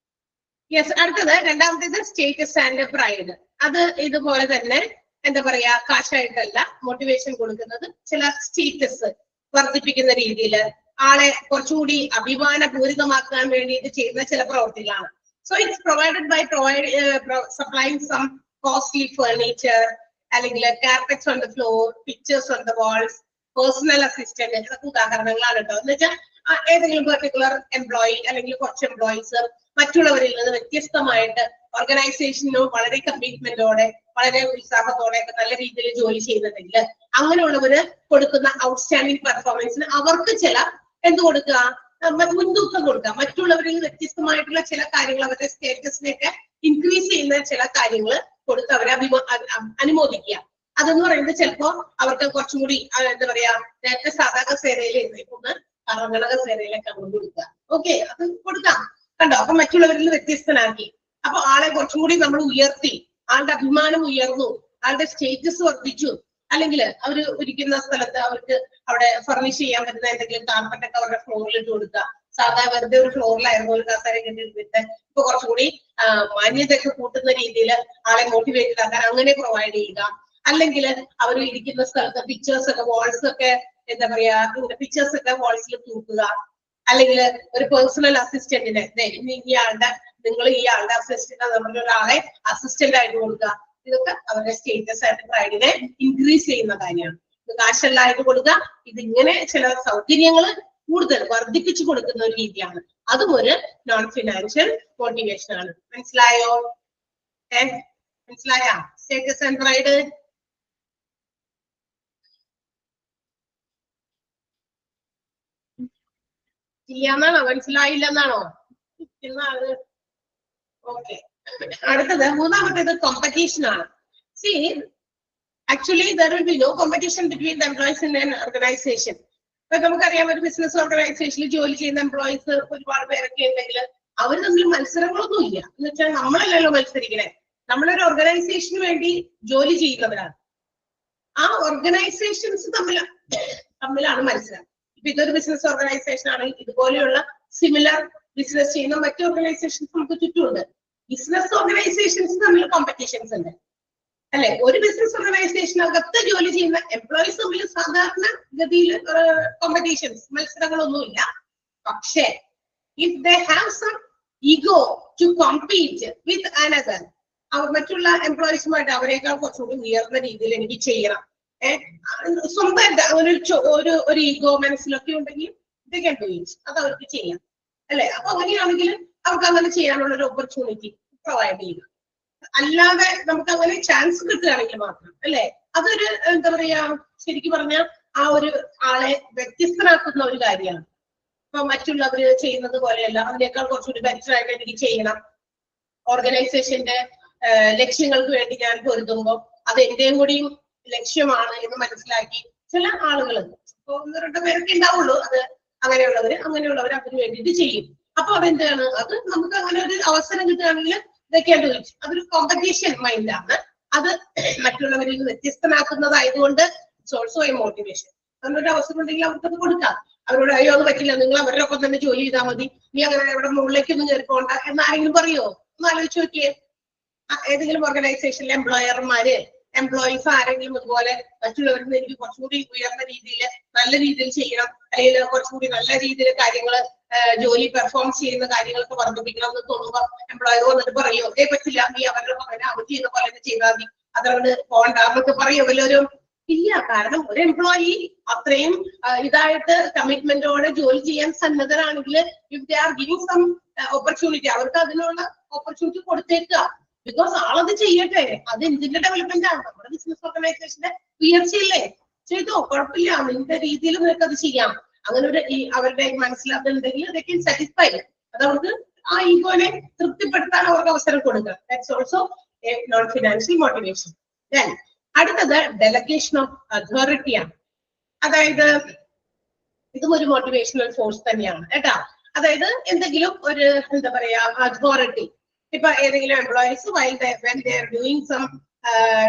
യെസ്. അടുത്തത് രണ്ടാമത്തേത് സ്റ്റേറ്റസ് ആൻഡ് പ്രൈഡ്. അത് ഇതുപോലെ തന്നെ എന്താ പറയാ, കാശായിട്ടല്ല മോട്ടിവേഷൻ കൊടുക്കുന്നത്, ചില സ്റ്റേറ്റസ് വർദ്ധിപ്പിക്കുന്ന രീതിയിൽ ആളെ കുറച്ചുകൂടി അഭിമാനപൂരിതമാക്കാൻ വേണ്ടിയിട്ട് ചെയ്യുന്ന ചില പ്രവർത്തികളാണ്. So it's provided by supplying some costly furniture, അല്ലെങ്കിൽ carpets on the floor, pictures on the walls, personal assistant, ഇതൊക്കെ ഉദാഹരണങ്ങളാണ് കേട്ടോ. എന്ന് വെച്ചാൽ ഏതെങ്കിലും പെർട്ടിക്കുലർ എംപ്ലോയി അല്ലെങ്കിൽ കുറച്ച് എംപ്ലോയീസ് മറ്റുള്ളവരിൽ നിന്ന് വ്യത്യസ്തമായിട്ട് ഓർഗനൈസേഷനോ വളരെ കമ്മിറ്റ്മെന്റോടെ വളരെ ഉത്സാഹത്തോടെ നല്ല രീതിയിൽ ജോലി ചെയ്യുന്നുണ്ടെങ്കിൽ അങ്ങനെയുള്ളവര് കൊടുക്കുന്ന ഔട്ട്സ്റ്റാൻഡിംഗ് പെർഫോമൻസിന് അവർക്ക് ചില എന്ത് കൊടുക്കുക, മുൻതൂക്കം കൊടുക്കുക. മറ്റുള്ളവരിൽ വ്യത്യസ്തമായിട്ടുള്ള ചില കാര്യങ്ങൾ, അവരുടെ സ്റ്റേറ്റസിനെയൊക്കെ ഇൻക്രീസ് ചെയ്യുന്ന ചില കാര്യങ്ങൾ കൊടുത്ത് അവരെ അനുമോദിക്കുക. അതെന്ന് പറയുന്നത് ചിലപ്പോ അവർക്ക് കുറച്ചും കൂടി എന്താ പറയാ, നേരത്തെ സാധാരണ സേനയിൽ ഒന്ന് കർണക സേനയിലൊക്കെ അവർ കൊടുക്കുക. ഓക്കെ, അത് കൊടുക്കാം. കണ്ടോ? അപ്പൊ മറ്റുള്ളവരിൽ വ്യത്യസ്തനാക്കി. അപ്പൊ ആളെ കുറച്ചും കൂടി നമ്മൾ ഉയർത്തി, ആളുടെ അഭിമാനം ഉയർന്നു, ആളുടെ സ്റ്റേറ്റസ് വർദ്ധിച്ചു. അല്ലെങ്കിൽ അവർ ഇരിക്കുന്ന സ്ഥലത്ത് അവർക്ക് അവിടെ ഫർണിഷ് ചെയ്യാൻ പറ്റുന്ന എന്തെങ്കിലും കാർപ്പറ്റൊക്കെ അവരുടെ ഫ്ലോറിൽ ഇട്ട് കൊടുക്കുക. സാധാരണ വെറുതെ ഒരു ഫ്ലോറിലായിരുന്നു ഒരു കസേര കെട്ടിട്ട് ഇപ്പൊ കുറച്ചുകൂടി മാന്യതയൊക്കെ കൂട്ടുന്ന രീതിയിൽ ആളെ മോട്ടിവേറ്റഡ് ആക്കാൻ അങ്ങനെ പ്രൊവൈഡ് ചെയ്യുക. അല്ലെങ്കിൽ അവർ ഇരിക്കുന്ന സ്ഥലത്ത് പിക്ചേഴ്സ് ഒക്കെ, വാൾസ് ഒക്കെ എന്താ പറയാ, പിക്ചേഴ്സ് ഒക്കെ വാൾസിൽ തൂക്കുക. അല്ലെങ്കിൽ ഒരു പേഴ്സണൽ അസിസ്റ്റന്റിനെ നിങ്ങൾ ഈ ആളുടെ അസിസ്റ്റന്റ് നമ്മുടെ ഒരാളെ അസിസ്റ്റന്റ് ആയിട്ട് കൊടുക്കുക. ഇതൊക്കെ അവരുടെ സ്റ്റേറ്റസ് ആയിട്ട് പ്രൈഡിനെ ഇൻക്രീസ് ചെയ്യുന്ന കാര്യമാണ്. ഇത് കാശെല്ലായിട്ട് കൊടുക്കുക. ഇതിങ്ങനെ ചില സൗകര്യങ്ങൾ കൂടുതൽ വർദ്ധിപ്പിച്ചു കൊടുക്കുന്ന ഒരു രീതിയാണ്. അതും ഒരു നോൺ ഫിനാൻഷ്യൽ മോട്ടിവേഷൻ ആണ്. മനസ്സിലായോ? മനസ്സിലായ സ്റ്റേറ്റസ് ആൻഡ് പ്രൈഡ്? ഇല്ലാന്നാണോ? മനസ്സിലായില്ലെന്നാണോ? ഓക്കെ. അടുത്തത് മൂന്നാമത്തേത് കോമ്പറ്റീഷൻ ആണ്. C actually there will be no competition between the employees in an organization. ഇപ്പൊ നമുക്കറിയാം, ഒരു ബിസിനസ് ഓർഗനൈസേഷനിൽ ജോലി ചെയ്യുന്ന എംപ്ലോയീസ് ഒരുപാട് പേരൊക്കെ ഉണ്ടെങ്കിൽ അവർ തമ്മിൽ മത്സരങ്ങളൊന്നും ഇല്ല. എന്ന് വെച്ചാൽ നമ്മളല്ലല്ലോ മത്സരിക്കണേ, നമ്മളൊരു ഓർഗനൈസേഷന് വേണ്ടി ജോലി ചെയ്യുന്നവരാണ്. ആ ഓർഗനൈസേഷൻസ് തമ്മിലാണ് മത്സരം. ഇപ്പൊ ഇതൊരു ബിസിനസ് ഓർഗനൈസേഷൻ ആണെങ്കിൽ ഇതുപോലെയുള്ള സിമിലർ ബിസിനസ് ചെയ്യുന്ന മറ്റു ഓർഗനൈസേഷൻസ് നമുക്ക് ചുറ്റുമുണ്ട്. ബിസിനസ് ഓർഗനൈസേഷൻസ് തമ്മിൽ കോമ്പറ്റീഷൻസ് ഉണ്ട് അല്ലെ? ഒരു ബിസിനസ് ഓർഗനൈസേഷനകത്ത് ജോലി ചെയ്യുന്ന എംപ്ലോയീസ് തമ്മിൽ സാധാരണ ഗതിയിൽ കോമ്പറ്റീഷൻസ്, മത്സരങ്ങളൊന്നുമില്ല. പക്ഷേ if they have some ego to compete with another, അവർ മറ്റുള്ള എംപ്ലോയീസുമായിട്ട് അവരെക്കാൾ കുറച്ചുകൂടി ഉയർന്ന രീതിയിൽ എനിക്ക് ചെയ്യണം, സ്വന്തമായിട്ട് അങ്ങനെ ഒരു ഈഗോ മനസ്സിലൊക്കെ ഉണ്ടെങ്കിൽ അത് അവർക്ക് ചെയ്യാം അല്ലെ? അപ്പൊ അങ്ങനെയാണെങ്കിൽ അവർക്ക് അങ്ങനെ ചെയ്യാനുള്ള ഒരു ഓപ്പർച്യൂണിറ്റി പ്രൊവൈഡ് ചെയ്യുക. അല്ലാതെ നമുക്ക് അങ്ങനെ ചാൻസ് കിട്ടുകയാണെങ്കിൽ മാത്രം അല്ലെ, അതൊരു എന്താ പറയാ, ശരിക്കും പറഞ്ഞാൽ ആ ഒരു ആളെ വ്യത്യസ്തനാക്കുന്ന ഒരു കാര്യമാണ്. ഇപ്പൊ മറ്റുള്ളവര് ചെയ്യുന്നത് പോലെയല്ല, അതിനേക്കാൾ കുറച്ചുകൂടി ബെറ്റർ ആയിട്ട് എനിക്ക് ചെയ്യണം. ഓർഗനൈസേഷന്റെ ലക്ഷ്യങ്ങൾക്ക് വേണ്ടി ഞാൻ പൊരുതുമ്പോൾ അത് എന്റെയും കൂടിയും ലക്ഷ്യമാണ് എന്ന് മനസ്സിലാക്കി ചില ആളുകൾ, ഇപ്പൊ 1-2 പേരൊക്കെ ഉണ്ടാവുള്ളൂ, അത് അങ്ങനെയുള്ളവര് അതിന് വേണ്ടിയിട്ട് ചെയ്യും. അപ്പൊ അതെന്താണ്, അത് നമുക്ക് അങ്ങനെ ഒരു അവസരം കിട്ടുകയാണെങ്കിൽ ഇതൊക്കെയാണ് ചോദിച്ചു. അതൊരു കോമ്പറ്റീഷൻ മൈൻഡാണ്. അത് മറ്റുള്ളവരിൽ വ്യത്യസ്തനാക്കുന്നതായതുകൊണ്ട് ഇറ്റ്സ് ഓൾസോ എ മോട്ടിവേഷൻ. അങ്ങനൊരു അവസരം ഉണ്ടെങ്കിൽ അവർക്കത് കൊടുക്കാം. അവരോട് അയ്യോ അത് പറ്റില്ല, നിങ്ങൾ അവരുടെ ഒപ്പം തന്നെ ജോലി ചെയ്താൽ മതി, നീ അങ്ങനെ ഇവിടെ മുകളിലേക്കൊന്നും കയറിപ്പോണ്ട എന്നാരെങ്കിലും പറയോ? ഒന്ന് ആലോചിച്ച് നോക്കിയേ. ഏതെങ്കിലും ഓർഗനൈസേഷനിലെ എംപ്ലോയീസ് ആരെങ്കിലും ഇതുപോലെ മറ്റുള്ളവരിൽ നിന്ന് എനിക്ക് കുറച്ചുകൂടി ഉയർന്ന രീതിയിൽ നല്ല രീതിയിൽ ചെയ്യണം, അല്ലെങ്കിൽ കുറച്ചുകൂടി നല്ല രീതിയിൽ കാര്യങ്ങൾ ജോലി പെർഫോം ചെയ്യുന്ന കാര്യങ്ങളൊക്കെ വർദ്ധിപ്പിക്കണം എന്ന് തോന്നുമ്പോൾ എംപ്ലോയർ വന്നിട്ട് പറയോ അതേ പറ്റില്ല, നീ അവരുടെ പകരം അവർ ചെയ്യുന്ന പോലെ തന്നെ ചെയ്താൽ മതി, അതുകൊണ്ട് പോകണ്ടെന്നൊക്കെ പറയോ വല്ലവരും? ഇല്ല. കാരണം ഒരു എംപ്ലോയി അത്രയും ഇതായിട്ട് കമ്മിറ്റ്മെന്റോടെ ജോലി ചെയ്യാൻ സന്നദ്ധരാണെങ്കിൽ if they are giving some opportunity, അവർക്ക് അതിനുള്ള ഓപ്പർച്യൂണിറ്റി കൊടുത്തേക്കുക. ബിക്കോസ് ആളത് ചെയ്യട്ടെ, അത് എന്തിന്റെ ഡെവലപ്മെന്റ് ആണ്, നമ്മുടെ ബിസിനസ് ഓർഗനൈസേഷന്റെ ഉയർച്ചയില്ലേ? ചെയ്തോ, കുഴപ്പമില്ല, നിന്റെ രീതിയിൽ നിനക്ക് അത് ചെയ്യാം. അങ്ങനെ ഒരു അവരുടെ മനസ്സിലാക്കുന്നുണ്ടെങ്കിൽ അതൊക്കെ സാറ്റിസ്ഫൈ, അത് അവർക്ക് ആ ഈഗോനെ തൃപ്തിപ്പെടുത്താൻ അവർക്ക് അവസരം കൊടുക്കുക. That's also non-financial motivation. Then അടുത്തത് delegation of authority ആണ്. അതായത് ഇതും ഒരു മോട്ടിവേഷണൽ ഫോഴ്സ് തന്നെയാണ് കേട്ടാ. അതായത് എന്തെങ്കിലും ഒരു എന്താ പറയാ അതോറിറ്റി, ഇപ്പൊ ഏതെങ്കിലും employees when they are doing some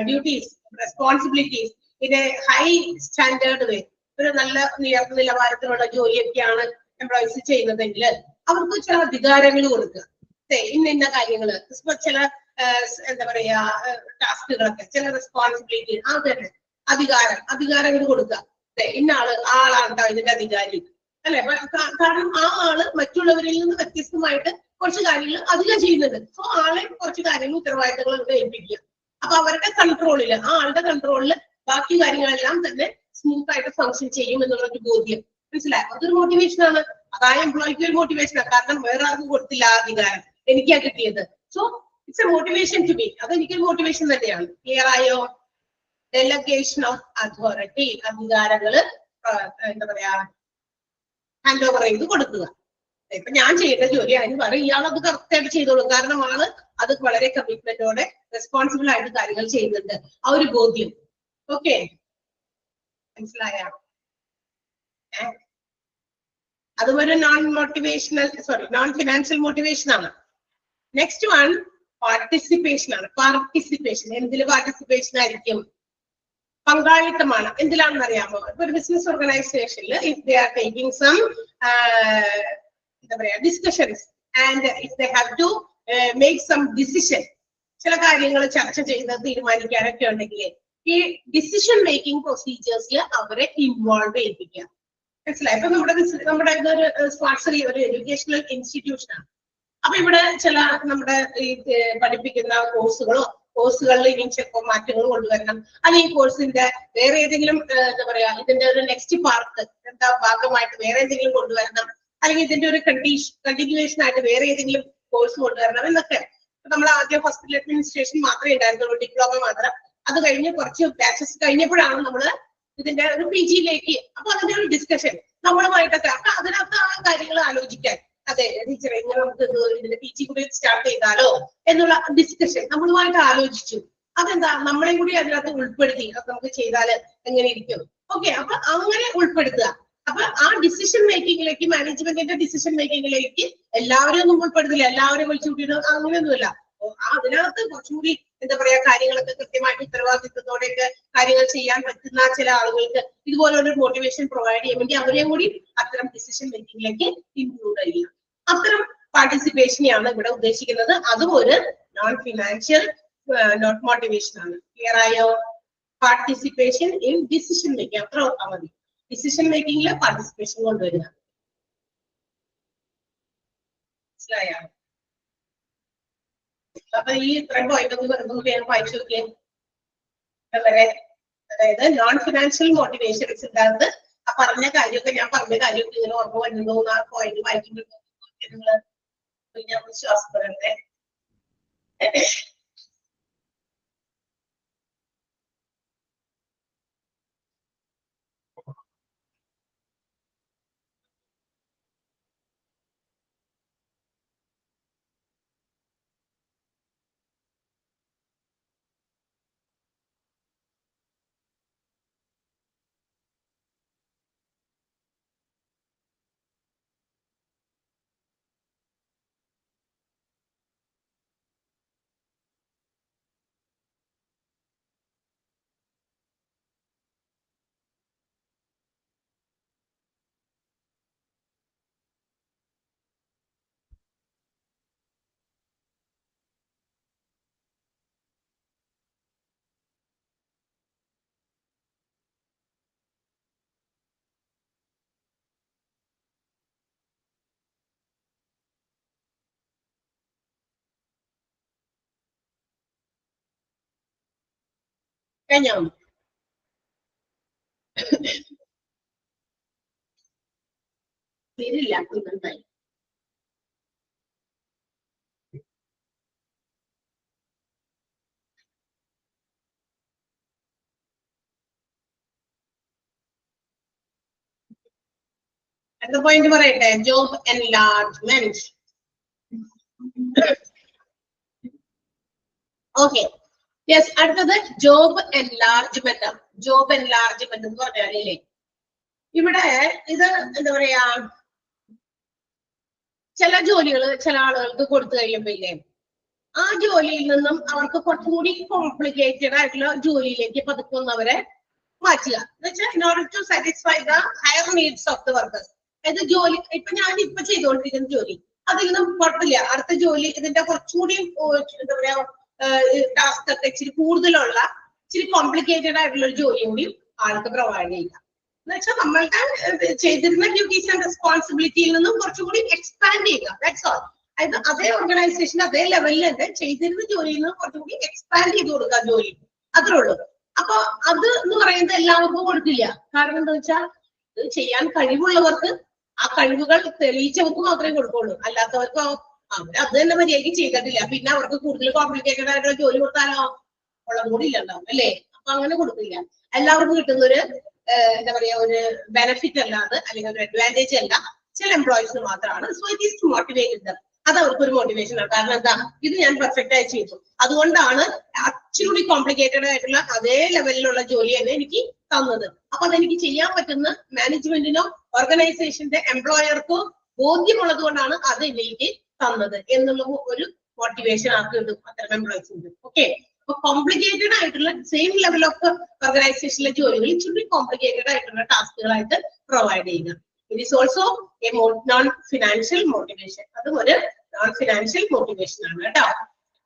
duties, responsibilities in a high standard way, ഒരു നല്ല ഉയർന്ന നിലവാരത്തിലുള്ള ജോലിയൊക്കെയാണ് എംപ്ലോയീസ് ചെയ്യുന്നതെങ്കിൽ അവർക്ക് ചില അധികാരങ്ങൾ കൊടുക്കുക. ഇന്ന കാര്യങ്ങള് ചില എന്താ പറയാ ടാസ്കുകളൊക്കെ, ചില റെസ്പോൺസിബിലിറ്റി, അങ്ങനെ അധികാരങ്ങൾ കൊടുക്കുക. ഇന്ന ആളാണ് ഇതിന്റെ അധികാരി അല്ലെ. കാരണം ആ ആള് മറ്റുള്ളവരിൽ നിന്ന് വ്യത്യസ്തമായിട്ട് കുറച്ച് കാര്യങ്ങൾ അധികം ചെയ്യുന്നുണ്ട്. സോ ആളെ കുറച്ച് കാര്യങ്ങൾ ഉത്തരവാദിത്തങ്ങൾ ഏൽപ്പിക്കുക. അപ്പൊ അവരുടെ കൺട്രോളില്, ആ ആളുടെ കൺട്രോളില് ബാക്കി കാര്യങ്ങളെല്ലാം തന്നെ സ്മൂത്ത് ആയിട്ട് ഫങ്ഷൻ ചെയ്യും എന്നുള്ളൊരു ബോധ്യം. മനസ്സിലായോ? അതൊരു മോട്ടിവേഷൻ ആണ്. അതായ എംപ്ലോയിക്ക് ഒരു മോട്ടിവേഷനാണ്. കാരണം വേറെ ആർക്കും കൊടുത്തില്ല ആ അധികാരം, എനിക്കാ കിട്ടിയത്. So it's a motivation to be. അതെനിക്കൊരു മോട്ടിവേഷൻ തന്നെയാണ്. ക്ലിയർ ആയോ? ഡെലഗേഷൻ ഓഫ് അതോറിറ്റി, അധികാരങ്ങള് എന്താ പറയാ ഹാൻഡ് ഓവർ ചെയ്ത് കൊടുക്കുക. ഇപ്പൊ ഞാൻ ചെയ്യേണ്ട ജോലി അതിന് പറയും ഇയാളത് കറക്റ്റ് ആയിട്ട് ചെയ്തോളും. കാരണം ആള് അത് വളരെ കമ്മിറ്റ്മെന്റോടെ റെസ്പോൺസിബിൾ ആയിട്ട് കാര്യങ്ങൾ ചെയ്യുന്നുണ്ട്, ആ ഒരു ബോധ്യം. ഓക്കെ, മനസ്സിലായ? അതുപോലെ നോൺ ഫിനാൻഷ്യൽ മോട്ടിവേഷൻ ആണ്. നെക്സ്റ്റ് വൺ പാർട്ടിസിപ്പേഷൻ ആണ്. പാർട്ടിസിപ്പേഷൻ എന്തില് പാർട്ടിസിപ്പേഷൻ ആയിരിക്കും? പങ്കാളിത്തമാണ്. എന്തിലാണെന്ന് അറിയാമോ? ഇപ്പൊ ഒരു ബിസിനസ് ഓർഗനൈസേഷനിൽ if they are taking some എന്താ പറയാ discussions and if they have to make some decision, ചില കാര്യങ്ങൾ ചർച്ച ചെയ്ത് തീരുമാനിക്കാനൊക്കെ ഉണ്ടെങ്കിൽ ഈ ഡിസിഷൻ മേക്കിംഗ് പ്രൊസീജിയേഴ്സിൽ അവരെ ഇൻവോൾവ് ചെയ്യിപ്പിക്കുക. മനസ്സിലായി? ഇപ്പൊ നമ്മുടെ ഇതൊരു സ്വാശ്രയ ഒരു എഡ്യൂക്കേഷണൽ ഇൻസ്റ്റിറ്റ്യൂഷൻ ആണ്. അപ്പൊ ഇവിടെ ചില നമ്മുടെ ഈ പഠിപ്പിക്കുന്ന കോഴ്സുകളിൽ ഇനി ചിലപ്പോൾ മാറ്റങ്ങൾ കൊണ്ടുവരണം, അല്ലെങ്കിൽ ഈ കോഴ്സിന്റെ വേറെ ഏതെങ്കിലും എന്താ പറയാ ഇതിന്റെ ഒരു നെക്സ്റ്റ് പാർട്ട് എന്താ ഭാഗമായിട്ട് വേറെ എന്തെങ്കിലും കൊണ്ടുവരണം, അല്ലെങ്കിൽ ഇതിന്റെ ഒരു കണ്ടിന്യൂവേഷൻ ആയിട്ട് വേറെ ഏതെങ്കിലും കോഴ്സ് കൊണ്ടുവരണം എന്നൊക്കെ. നമ്മൾ ആദ്യം ഹോസ്പിറ്റൽ അഡ്മിനിസ്ട്രേഷൻ മാത്രമേ ഉണ്ടായിരുന്നുള്ളൂ, ഡിപ്ലോമ മാത്രം. അത് കഴിഞ്ഞ് കുറച്ച് ബാച്ചസ് കഴിഞ്ഞപ്പോഴാണ് നമ്മള് ഇതിന്റെ ഒരു PG-യിലേക്ക്. അപ്പൊ അതിന്റെ ഒരു ഡിസ്കഷൻ നമ്മളുമായിട്ടൊക്കെ, അപ്പൊ അതിനകത്ത് ആ കാര്യങ്ങൾ ആലോചിക്കാൻ, അതെ ടീച്ചറെ ഇങ്ങനെ നമുക്ക് ഇതിന്റെ PG കൂടി സ്റ്റാർട്ട് ചെയ്താലോ എന്നുള്ള ഡിസ്കഷൻ നമ്മളുമായിട്ട് ആലോചിച്ചു. അതെന്താ നമ്മളെയും കൂടി അതിനകത്ത് ഉൾപ്പെടുത്തി അത് നമുക്ക് ചെയ്താൽ എങ്ങനെ ഇരിക്കും. ഓക്കെ, അപ്പൊ അങ്ങനെ ഉൾപ്പെടുത്തുക. അപ്പൊ ആ ഡിസിഷൻ മേക്കിങ്ങിലേക്ക്, മാനേജ്മെന്റിന്റെ ഡിസിഷൻ മേക്കിങ്ങിലേക്ക് എല്ലാവരും ഒന്നും ഉൾപ്പെടുത്തില്ല, എല്ലാവരും വിളിച്ചുകൂട്ടിയിട്ട് അങ്ങനെയൊന്നുമില്ല. അതിനകത്ത് കുറച്ചുകൂടി എന്താ പറയാ കാര്യങ്ങളൊക്കെ കൃത്യമായിട്ട് ഉത്തരവാദിത്വത്തോടെയൊക്കെ കാര്യങ്ങൾ ചെയ്യാൻ പറ്റുന്ന ചില ആളുകൾക്ക് ഇതുപോലൊരു മോട്ടിവേഷൻ പ്രൊവൈഡ് ചെയ്യാൻ വേണ്ടി അവരെയും കൂടി അത്തരം ഡിസിഷൻ മേക്കിങ്ങിലേക്ക് ഇൻക്ലൂഡ് ചെയ്യുക. അത്തരം പാർട്ടിസിപ്പേഷനെയാണ് ഇവിടെ ഉദ്ദേശിക്കുന്നത്. അതും ഒരു നോൺ ഫിനാൻഷ്യൽ മോട്ടിവേഷൻ ആണ്. ക്ലിയർ ആയോ? പാർട്ടിസിപ്പേഷൻ ഇൻ ഡിസിഷൻ മേക്കിംഗ്, അത്ര ഓർത്താൽ മതി. ഡിസിഷൻ മേക്കിംഗില് പാർട്ടിസിപ്പേഷൻ കൊണ്ടുവരിക. മനസ്സിലായോ? അപ്പൊ ഈ ഇത്രയും പോയിന്റ് ഒന്ന് വേഗം വായിച്ചു നോക്കിയേ. അതായത് നോൺ ഫിനാൻഷ്യൽ മോട്ടിവേഷൻസ് ഉണ്ടാകുന്നത് ആ പറഞ്ഞ കാര്യമൊക്കെ, ഞാൻ പറഞ്ഞ കാര്യമൊക്കെ ഇങ്ങനെ ഓർമ്മ വരുന്നോ ആ പോയിന്റ് വായിക്കുമ്പോൾ ഞാൻ വിശ്വാസപ്പെടണ്ടേ. കഴിഞ്ഞോ? തീരില്ല നന്നായി. അടുത്ത പോയിന്റ് പറയട്ടെ. Job enlargement. Okay, yes. അടുത്തത് ജോബ് എൻലാർജ്മെന്റ് ആണ്. ജോബ് എൻലാർജ്മെന്റ് എന്ന് പറഞ്ഞാലേ ഇവിടെ ഇത് എന്താ പറയാ, ചില ജോലികൾ ചില ആളുകൾക്ക് കൊടുത്തു കഴിയുമ്പോഴേ ആ ജോലിയിൽ നിന്നും അവർക്ക് കുറച്ചും കൂടി കോംപ്ലിക്കേറ്റഡ് ആയിട്ടുള്ള ജോലിയിലേക്ക് പതുക്കുന്നവരെ മാറ്റുക എന്ന് വെച്ചാൽ in order to satisfy the higher needs of the workers. അതായത് ജോലി ഞാൻ ഇപ്പൊ ചെയ്തുകൊണ്ടിരിക്കുന്ന ജോലി അതിൽ നിന്നും കുഴപ്പമില്ല, അടുത്ത ജോലി ഇതിന്റെ കുറച്ചുകൂടി എന്താ പറയാ ടാസ്ക് ഒക്കെ ഇച്ചിരി കൂടുതലുള്ള ഇച്ചിരി കോംപ്ലിക്കേറ്റഡ് ആയിട്ടുള്ള ഒരു ജോലി കൂടി ആൾക്ക് പ്രൊവൈഡ് ചെയ്യുക എന്ന് വെച്ചാൽ നമ്മളുടെ ചെയ്തിരുന്ന ഡ്യൂട്ടീസ് ആൻഡ് റെസ്പോൺസിബിലിറ്റിയിൽ നിന്നും കുറച്ചുകൂടി എക്സ്പാൻഡ് ചെയ്യുക. That's all. അതായത് അതേ ഓർഗനൈസേഷൻ അതേ ലെവലിൽ തന്നെ ചെയ്തിരുന്ന ജോലിയിൽ നിന്ന് കുറച്ചുകൂടി എക്സ്പാൻഡ് ചെയ്ത് കൊടുക്കുക ജോലി, അത്രേ ഉള്ളൂ. അപ്പൊ അത് എന്ന് പറയുന്നത് എല്ലാവർക്കും കൊടുക്കില്ല. കാരണം എന്താ വെച്ചാൽ ഇത് ചെയ്യാൻ കഴിവുള്ളവർക്ക് ആ കഴിവുകൾ തെളിയിച്ചവർക്ക് മാത്രമേ കൊടുക്കുള്ളൂ. അല്ലാത്തവർക്ക് അവർ അത് തന്നെ മര്യാദയ്ക്ക് ചെയ്തിട്ടില്ല, പിന്നെ അവർക്ക് കൂടുതൽ കോംപ്ലിക്കേറ്റഡ് ആയിട്ടുള്ള ജോലി കൊടുത്താലോ ഉള്ളത് കൂടി ഇല്ലണ്ടാവും അല്ലേ. അപ്പൊ അങ്ങനെ കൊടുക്കില്ല. എല്ലാവർക്കും കിട്ടുന്ന ഒരു എന്താ പറയാ ഒരു ബെനിഫിറ്റ് അല്ലാതെ അല്ലെങ്കിൽ ഒരു അഡ്വാൻറ്റേജ് അല്ല, ചില എംപ്ലോയീസിന് മാത്രമാണ്. So it is to motivate. അത് അവർക്കൊരു മോട്ടിവേഷൻ ആണ്. കാരണം എന്താ, ഇത് ഞാൻ പെർഫെക്റ്റ് ആയി ചെയ്തു, അതുകൊണ്ടാണ് ആക്ച്വലി കോംപ്ലിക്കേറ്റഡ് ആയിട്ടുള്ള അതേ ലെവലിലുള്ള ജോലി തന്നെ എനിക്ക് തന്നത്. അപ്പൊ അതെനിക്ക് ചെയ്യാൻ പറ്റുന്ന മാനേജ്മെന്റിനോ ഓർഗനൈസേഷന്റെ എംപ്ലോയർക്കോ ബോധ്യമുള്ളത് കൊണ്ടാണ് അത് എനിക്ക് തന്നത് എന്നുള്ള ഒരു മോട്ടിവേഷൻ ആർക്ക് കിട്ടും, അത്തരം എംപ്ലോയീസിന്. ഓക്കെ, അപ്പൊ കോംപ്ലിക്കേറ്റഡ് ആയിട്ടുള്ള സെയിം ലെവൽ ഓഫ് ഓർഗനൈസേഷനിലെ ജോലികൾ ഇച്ചിരി കോംപ്ലിക്കേറ്റഡ് ആയിട്ടുള്ള ടാസ്കുകളായിട്ട് പ്രൊവൈഡ് ചെയ്യുക. It is also A non financial motivation. അതും ഒരു നോൺ ഫിനാൻഷ്യൽ മോട്ടിവേഷൻ ആണ് കേട്ടോ.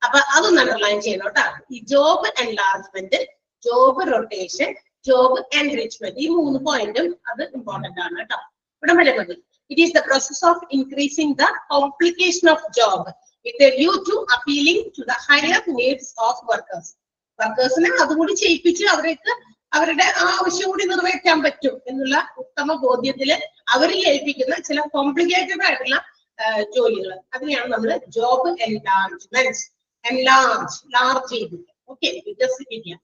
അപ്പൊ അതൊന്ന് അണ്ടർലൈൻ ചെയ്യണം കേട്ടോ. ഈ job enlargement, job rotation, job enrichment, ഈ 3 പോയിന്റും അത് ഇമ്പോർട്ടന്റ് ആണ് കേട്ടോ. ഇവിടെ വരെ മതി. It is the process of increasing the complication of job with a view to appealing to the higher needs of workers. വർക്കേഴ്സിനെ അതുകൂടി ചെയ്യിപ്പിച്ച് അവർക്ക് അവരുടെ ആവശ്യം കൂടി നിറവേറ്റാൻ പറ്റും എന്നുള്ള ഉത്തമ ബോധ്യത്തില് അവരിൽ ഏൽപ്പിക്കുന്ന ചില കോംപ്ലിക്കേറ്റഡ് ആയിട്ടുള്ള ജോലികൾ, അതിനെയാണ് നമ്മൾ ജോബ് എൻലാർജ്മെന്റ്. ലാർജ് ചെയ്തിട്ട് ഓക്കെ വികസിപ്പിക്കുക.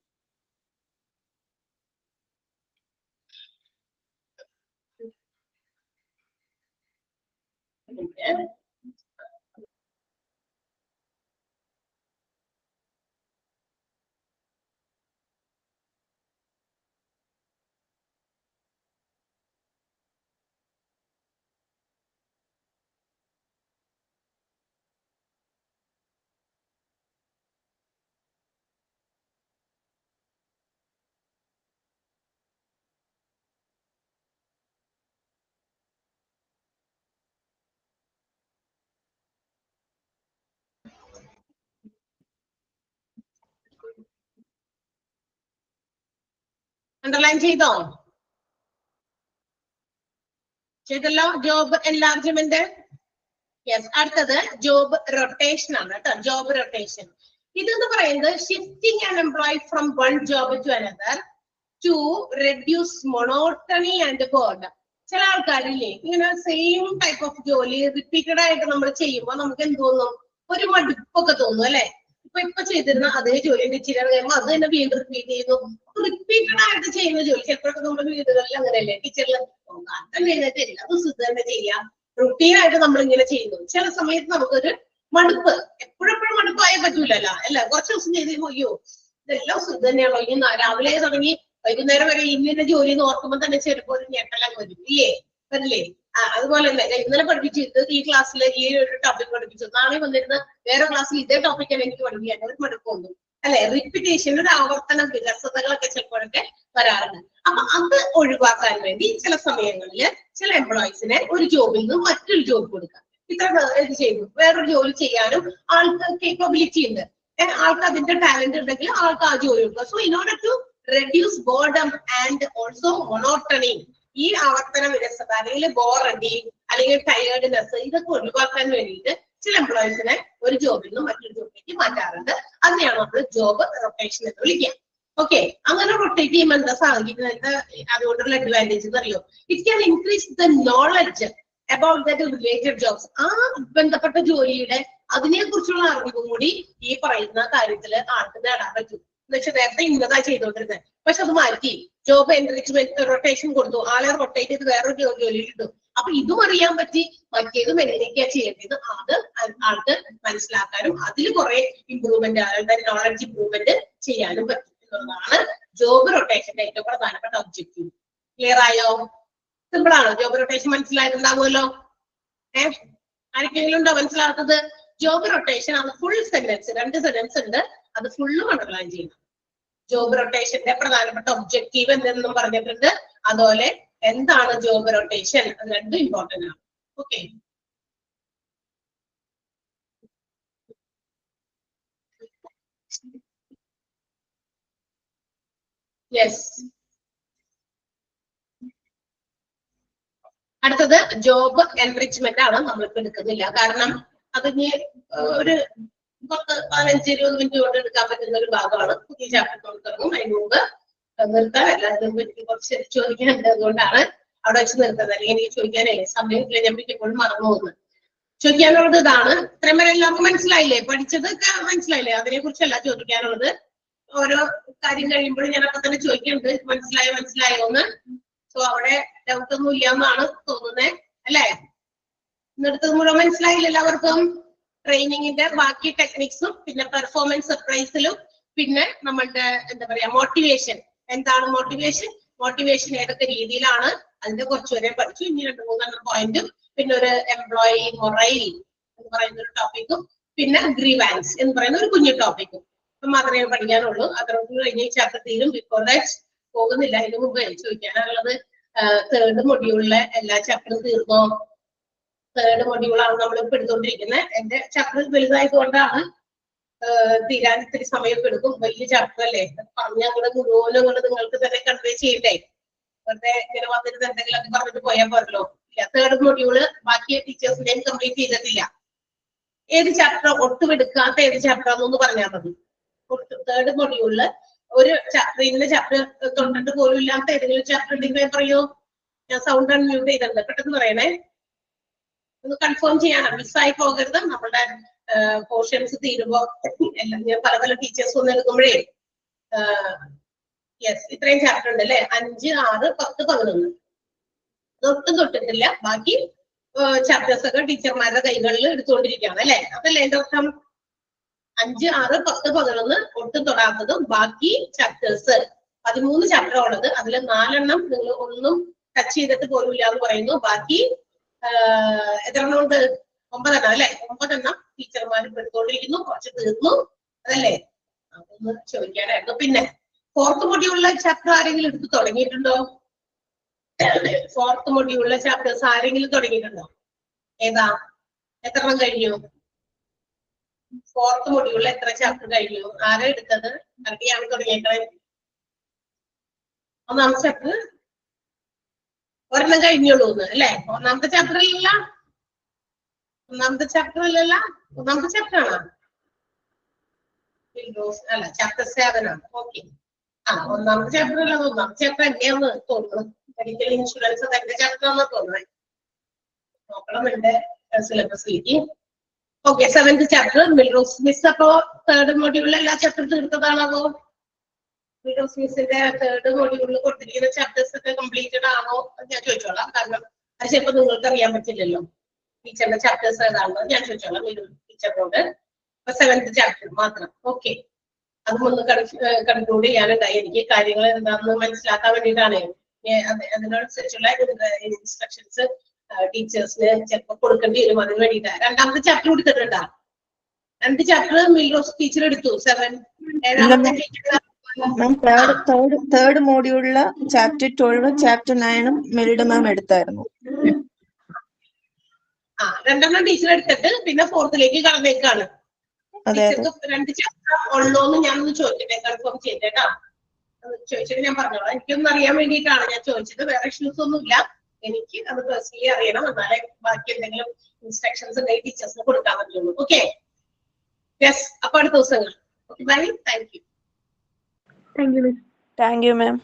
അണ്ടർലൈൻ ചെയ്തോ? ചെയ്തല്ലോ. Job enlargement. യെസ്. അടുത്തത് ജോബ് റൊട്ടേഷൻ ആണ് കേട്ടോ. ജോബ് റൊട്ടേഷൻ ഇതെന്ന് പറയുന്നത് shifting an employee from one job to another to reduce monotony and boredom. ചില ആൾക്കാരില്ലേ ഇങ്ങനെ സെയിം ടൈപ്പ് ഓഫ് ജോലി റിപ്പീറ്റഡ് ആയിട്ട് നമ്മൾ ചെയ്യുമ്പോൾ നമുക്ക് എന്ത് തോന്നും, ഒരു മടുപ്പൊക്കെ തോന്നും അല്ലെ. ഇപ്പൊ ചെയ്തിരുന്ന അതേ ജോലി ഇച്ചിരി കഴിയുമ്പോൾ അത് തന്നെ വീണ്ടും റിപ്പീറ്റ് ചെയ്യുന്നു. റിപ്പീറ്റഡ് ആയിട്ട് ചെയ്യുന്ന ജോലി ചിലപ്പോഴൊക്കെ നമ്മുടെ വീടുകളിൽ അങ്ങനെയല്ലേ, ടീച്ചറിൽ തന്നെ എഴുന്നേറ്റില്ല അത് സുഖം തന്നെ ചെയ്യാം, റുട്ടീനായിട്ട് നമ്മൾ ഇങ്ങനെ ചെയ്യുന്നു. ചില സമയത്ത് നമുക്കൊരു മടുപ്പ്, എപ്പോഴെപ്പോഴും മടുപ്പായാൽ പറ്റൂലല്ലോ അല്ല. കുറച്ച് ദിവസം ചെയ്ത് അയ്യോ ഇതെല്ലാം സുഖം തന്നെയാണോ, ഇനി രാവിലെ തുടങ്ങി വൈകുന്നേരം വരെ ഇന്ന ജോലി എന്ന് ഓർക്കുമ്പോൾ തന്നെ ചിലപ്പോൾ ഒരു ഞെട്ടെല്ലാം വരും ഇല്ലേ, വരില്ലേ? അതുപോലെ തന്നെ ഇന്നലെ പഠിപ്പിച്ചിട്ട് ഈ ക്ലാസ്സിൽ ഈ ഒരു ടോപ്പിക് പഠിപ്പിച്ചു, നാളെ വന്നിരുന്ന വേറെ ക്ലാസ്സിൽ ഇതേ ടോപ്പിക്കാണ് എനിക്ക് പഠിപ്പിക്കാൻ ഒരു മടുപ്പൊന്നും അല്ലെ. റിപ്പീറ്റേഷൻ, ഒരു ആവർത്തന വികസതകളൊക്കെ ചിലപ്പോഴൊക്കെ വരാറുണ്ട്. അപ്പൊ അത് ഒഴിവാക്കാൻ വേണ്ടി ചില സമയങ്ങളിൽ ചില എംപ്ലോയീസിനെ ഒരു ജോബിൽ നിന്ന് മറ്റൊരു ജോബ് കൊടുക്കാം. ഇത്ര ഇത് ചെയ്തു, വേറൊരു ജോലി ചെയ്യാനും ആൾക്ക് കേപ്പബിലിറ്റി ഉണ്ട്, ആൾക്ക് അതിന്റെ ടാലന്റ് ഉണ്ടെങ്കിൽ ആൾക്ക് ആ ജോലി കൊടുക്കുക. So in order to reduce boredom and also monotony, ഈ ആവർത്തന വിരസത അല്ലെങ്കിൽ ബോറടി അല്ലെങ്കിൽ ടയേർഡ്നെസ് ഇതൊക്കെ ഒഴിവാക്കാൻ വേണ്ടിയിട്ട് ചില എംപ്ലോയീസിനെ ഒരു ജോബിൽ നിന്ന് മറ്റൊരു ജോബിലേക്ക് മാറ്റാറുണ്ട്. അതിനെയാണ് നമ്മൾ ജോബ് റൊട്ടേഷൻ എന്ന് വിളിക്കുക. ഓക്കെ, അങ്ങനെ റൊട്ടേറ്റ് ചെയ്യുമ്പോൾ എന്താ സാധിക്കുന്നത്, അതുകൊണ്ടുള്ള അഡ്വാൻറ്റേജ് അറിയോ? It can increase the knowledge about the related jobs. ആ ബന്ധപ്പെട്ട ജോലിയുടെ അതിനെ കുറിച്ചുള്ള അറിവും കൂടി ഈ പറയുന്ന കാര്യത്തില് ആൾക്ക് നേടാൻ പറ്റും. എന്ന് വെച്ചാൽ നേരത്തെ ഇന്നതാ ചെയ്തോണ്ടിരുന്നത്, പക്ഷെ അത് മാറ്റി ജോബ് എൻറിച്ച്മെന്റ് റൊട്ടേഷൻ കൊടുത്തു, ആളെ റൊട്ടേറ്റ് ചെയ്ത് വേറൊരു ജോലിയിൽ ഇട്ടു. അപ്പൊ ഇതും അറിയാൻ പറ്റി, മറ്റേതും എങ്ങനെയൊക്കെയാ ചെയ്യേണ്ടത് അത് ആൾക്ക് മനസ്സിലാക്കാനും അതിൽ കുറെ ഇമ്പ്രൂവ്മെന്റ്, ആളുടെ നോളജ് ഇമ്പ്രൂവ്മെന്റ് ചെയ്യാനും പറ്റും എന്നുള്ളതാണ് ജോബ് റൊട്ടേഷന്റെ ഏറ്റവും പ്രധാനപ്പെട്ട ഒബ്ജക്റ്റീവ്. ക്ലിയർ ആയോ? സിമ്പിൾ ആണോ? ജോബ് റൊട്ടേഷൻ മനസ്സിലായിട്ടുണ്ടാവുമല്ലോ. ആർക്കെങ്കിലും ഉണ്ടോ മനസ്സിലാത്തത്? ജോബ് റൊട്ടേഷൻ ആണ് ഫുൾ സെന്റൻസ്, 2 സെന്റൻസ് ഉണ്ട്, അത് ഫുള്ളും അണ്ടർലൈൻ ചെയ്യണം. ജോബ് റൊട്ടേഷന്റെ പ്രധാനപ്പെട്ട ഒബ്ജക്റ്റീവ് എന്തെന്നും പറഞ്ഞിട്ടുണ്ട്, അതുപോലെ എന്താണ് ജോബ് റൊട്ടേഷൻ, അത് രണ്ടും ഇമ്പോർട്ടന്റ് ആണ്. Okay, yes. അടുത്തത് ജോബ് എൻറിച്ച്മെന്റ് ആണ്. നമ്മളിപ്പോ എടുക്കുന്നില്ല, കാരണം അതിന് ഒരു 10-15-20 മിനിറ്റ് കൊണ്ട് എടുക്കാൻ പറ്റുന്ന ഒരു ഭാഗമാണ്. പുതിയ ചാപ്റ്റർ തുടങ്ങും, അതിന് മുമ്പ് നിർത്താൻ. എല്ലാവരും എനിക്ക് കുറച്ച് ചോദിക്കാനുണ്ട്, അതുകൊണ്ടാണ് അവിടെ വെച്ച് നിർത്തുന്നത്. അല്ലെങ്കിൽ എനിക്ക് ചോദിക്കാനേ സമയത്തില്ല, ഞാൻ എപ്പോഴും മറന്നു പോകുന്നത്. ചോദിക്കാനുള്ളത് ഇതാണ്. ഇത്രയും വരെ എല്ലാവർക്കും മനസ്സിലായില്ലേ? പഠിച്ചത് മനസ്സിലായില്ലേ? അതിനെ കുറിച്ചല്ല ചോദിക്കാനുള്ളത്. ഓരോ കാര്യം കഴിയുമ്പോഴും ഞാൻ അപ്പൊ തന്നെ ചോദിക്കുന്നുണ്ട്, മനസ്സിലായോ എന്ന്. സോ അവിടെ ഡൗട്ട് ഒന്നും ഇല്ല എന്നാണ് തോന്നുന്നത്, അല്ലേ? ഇന്നെടുത്തത് മുഴുവൻ മനസ്സിലായില്ല എല്ലാവർക്കും? ട്രെയിനിങ്ങിന്റെ ബാക്കി ടെക്നിക്സും പിന്നെ പെർഫോമൻസ് സർപ്രൈസിലും പിന്നെ നമ്മളുടെ എന്താ പറയാ മോട്ടിവേഷൻ. എന്താണ് മോട്ടിവേഷൻ? മോട്ടിവേഷൻ ഏതൊക്കെ രീതിയിലാണ്, അതിന്റെ കുറച്ചുവരെ പഠിച്ചു. ഇനി 2-3 പോയിന്റും പിന്നെ ഒരു എംപ്ലോയി മൊറൈൽ എന്ന് പറയുന്ന ഒരു ടോപ്പിക്കും പിന്നെ ഗ്രീവാൻസ് എന്ന് പറയുന്ന ഒരു കുഞ്ഞു ടോപ്പിക്കും മാത്രമേ പഠിക്കാനുള്ളൂ. അതോട് കഴിഞ്ഞ് ചാപ്റ്റർ തീരും. ബിഫോർ ദാറ്റ് പോകുന്നില്ല. അതിന് മുമ്പ് ചോദിക്കാനുള്ളത്, 3rd മൊഡ്യൂളിലെ എല്ലാ ചാപ്റ്ററും തീർന്നോ? 3rd മൊഡ്യൂളാണ് നമ്മൾ ഇപ്പൊ എടുത്തുകൊണ്ടിരിക്കുന്നത്. എന്റെ ചാപ്റ്റർ വലുതായതുകൊണ്ടാണ് തീരാൻ ഇത്തിരി സമയമൊക്കെ എടുക്കും. വലിയ ചാപ്റ്റർ അല്ലേ, പറഞ്ഞാൽ കൂടെ മുഴുവനും കൂടെ നിങ്ങൾക്ക് തന്നെ കൺവേ ചെയ്യണ്ടേ. വെറുതെ ഇങ്ങനെ വന്നിട്ട് എന്തെങ്കിലുമൊക്കെ പറഞ്ഞിട്ട് പോയാൽ പോരല്ലോ. 3rd മൊഡ്യൂള് ബാക്കി ടീച്ചേഴ്സിന്റെയും കംപ്ലീറ്റ് ചെയ്തിട്ടില്ല. ഏത് ചാപ്റ്റർ ഒട്ടുമെടുക്കാത്ത ഏത് ചാപ്റ്റർ ആണെന്ന് പറഞ്ഞാൽ മതി. 3rd മൊഡ്യൂളില് ഒരു ചാപ്റ്റർ, ഇന്ന ചാപ്റ്റർ തൊണ്ടിട്ട് പോലും ഇല്ലാത്ത ഏതെങ്കിലും ചാപ്റ്റർ ഉണ്ടെങ്കിൽ പറയൂ. ഞാൻ സൗണ്ട് അൺമ്യൂട്ട് ചെയ്തിട്ടുണ്ട്, പെട്ടെന്ന് പറയണേ. ഒന്ന് കൺഫേം ചെയ്യാനാണ്, മിസ്സായി പോകരുത്. നമ്മുടെ പോർഷൻസ് തീരുമ്പോ എല്ലാം ഞാൻ പല ടീച്ചേഴ്സ് ഒന്ന് എടുക്കുമ്പോഴേ യെസ് ഇത്രയും ചാപ്റ്റർ ഉണ്ട് അല്ലെ? 5, 6, 10, 11 ഒട്ടും തൊട്ടിട്ടില്ല. ബാക്കി ചാപ്റ്റേഴ്സ് ഒക്കെ ടീച്ചർമാരുടെ കൈകളിൽ എടുത്തുകൊണ്ടിരിക്കുകയാണ് അല്ലെ? അതല്ലേ എന്റെ അർത്ഥം? 5, 6, 10, 11 ഒട്ടും തൊടാത്തതും ബാക്കി ചാപ്റ്റേഴ്സ് 13 ചാപ്റ്റർ ഉള്ളത്. അതിൽ 4 നിങ്ങൾ ഒന്നും ടച്ച് ചെയ്തിട്ട് പോലും ഇല്ല എന്ന് പറയുന്നു. ബാക്കി എത്ര എണ്ണം ഉണ്ട്? 9 അല്ലെ? 9 ടീച്ചർമാർ എടുത്തുകൊണ്ടിരിക്കുന്നു. കുറച്ച് തീർന്നു അതല്ലേ? അതൊന്ന് ചോദിക്കാനായിരുന്നു. പിന്നെ 4th മൊഡ്യൂളിലെ ചാപ്റ്റർ ആരെങ്കിലും എടുത്ത് തുടങ്ങിയിട്ടുണ്ടോ? 4th മൊഡ്യൂളിലെ ചാപ്റ്റേഴ്സ് ആരെങ്കിലും തുടങ്ങിയിട്ടുണ്ടോ? ഏതാ? എത്ര എണ്ണം കഴിഞ്ഞു? 4th മൊഡ്യൂളിൽ എത്ര ചാപ്റ്റർ കഴിഞ്ഞു? ആരാ എടുത്തത്? ആരുടെയാണ് തുടങ്ങിയേക്കണേ? 1ാമത്തെ ചാപ്റ്റർ ഒരെണ്ണം കഴിഞ്ഞുള്ളൂ അല്ലെ? 1ാമത്തെ ചാപ്റ്റർ ഇല്ല. 1ാമത്തെ ചാപ്റ്റർ അല്ലല്ല, 1ാമത്തെ ചാപ്റ്റർ ആണ് അല്ല, ചാപ്റ്റർ 7 ആണ്. ഓക്കെ, 1ാമത്തെ ചാപ്റ്റർ അല്ല, 1ാമത്തെ ചാപ്റ്റർ എന്നെയാന്ന് തോന്നുന്നു. മെഡിക്കൽ ഇൻഷുറൻസ് അതിന്റെ ചാപ്റ്റർ ആണെന്ന് തോന്നുന്നത്. നോക്കണം എന്റെ സിലബസിലേക്ക്. ഓക്കെ, 7th ചാപ്റ്റർ മിൽറോസ് മിസ്. അപ്പോ 3rd മൊഡ്യൂളിൽ എല്ലാ ചാപ്റ്റർ തീർത്തതാണോ? മിൽറോസ് മിസ്സിന്റെ 3rd മൊഡ്യൂളിൽ കൊടുത്തിരിക്കുന്ന ചാപ്റ്റേഴ്സ് ഒക്കെ കംപ്ലീറ്റഡ് ആണോ ഞാൻ ചോദിച്ചോളാം. കാരണം അത് ചിലപ്പോൾ നിങ്ങൾക്ക് അറിയാൻ പറ്റില്ലല്ലോ ടീച്ചറിന്റെ ചാപ്റ്റേഴ്സ് ഏതാണെന്ന്. ഞാൻ ചോദിച്ചോളാം ടീച്ചറിനോട്. 7th ചാപ്റ്റർ മാത്രം. ഓക്കെ, അതും ഒന്ന് കൺക്ലൂഡ് ചെയ്യാനുണ്ടായി. എനിക്ക് കാര്യങ്ങൾ എന്താണെന്ന് മനസ്സിലാക്കാൻ വേണ്ടിയിട്ടാണ്. അതിനനുസരിച്ചുള്ള ഇൻസ്ട്രക്ഷൻസ് ടീച്ചേഴ്സിന് ചിലപ്പോൾ കൊടുക്കേണ്ടി വരും. അതിന് വേണ്ടിയിട്ടാണ്. 2ാമത്തെ ചാപ്റ്റർ കൊടുത്തിട്ടുണ്ടാ? 2 ചാപ്റ്റർ മിൽറോസ് ടീച്ചർ എടുത്തു. 7ാമത്തെ തേർഡ് മോഡ്യൂളില് ചാപ്റ്റർ 12 ചാപ്റ്റർ 9 മെൽഡ് മാം എടുത്തായിരുന്നു. 2 ടീച്ചർ എടുത്തിട്ട് പിന്നെ 4th കടന്നേക്കാണ്. ടീച്ചർക്ക് 2 ചാപ്റ്റർ ഉള്ളൂന്ന് ഞാനൊന്ന് ചോദിക്കട്ടെ, കൺഫേം ചെയ്തേട്ടാ. ചോദിച്ചിട്ട് ഞാൻ പറഞ്ഞോളാം. എനിക്കൊന്നും അറിയാൻ വേണ്ടിയിട്ടാണ് ഞാൻ ചോദിച്ചത്. വേറെ ഇഷ്യൂസ് ഒന്നും ഇല്ല. എനിക്ക് അത് പേഴ്സണലി അറിയണം. എന്നാലേ ബാക്കി എന്തെങ്കിലും ഇൻസ്ട്രക്ഷൻസ് ഉണ്ടെങ്കിൽ ടീച്ചേഴ്സിന് കൊടുക്കാൻ പറ്റുള്ളൂ. Okay, yes. അപ്പൊ അടുത്ത ദിവസങ്ങൾ. Okay, bye. Thank you. Thank you ma'am.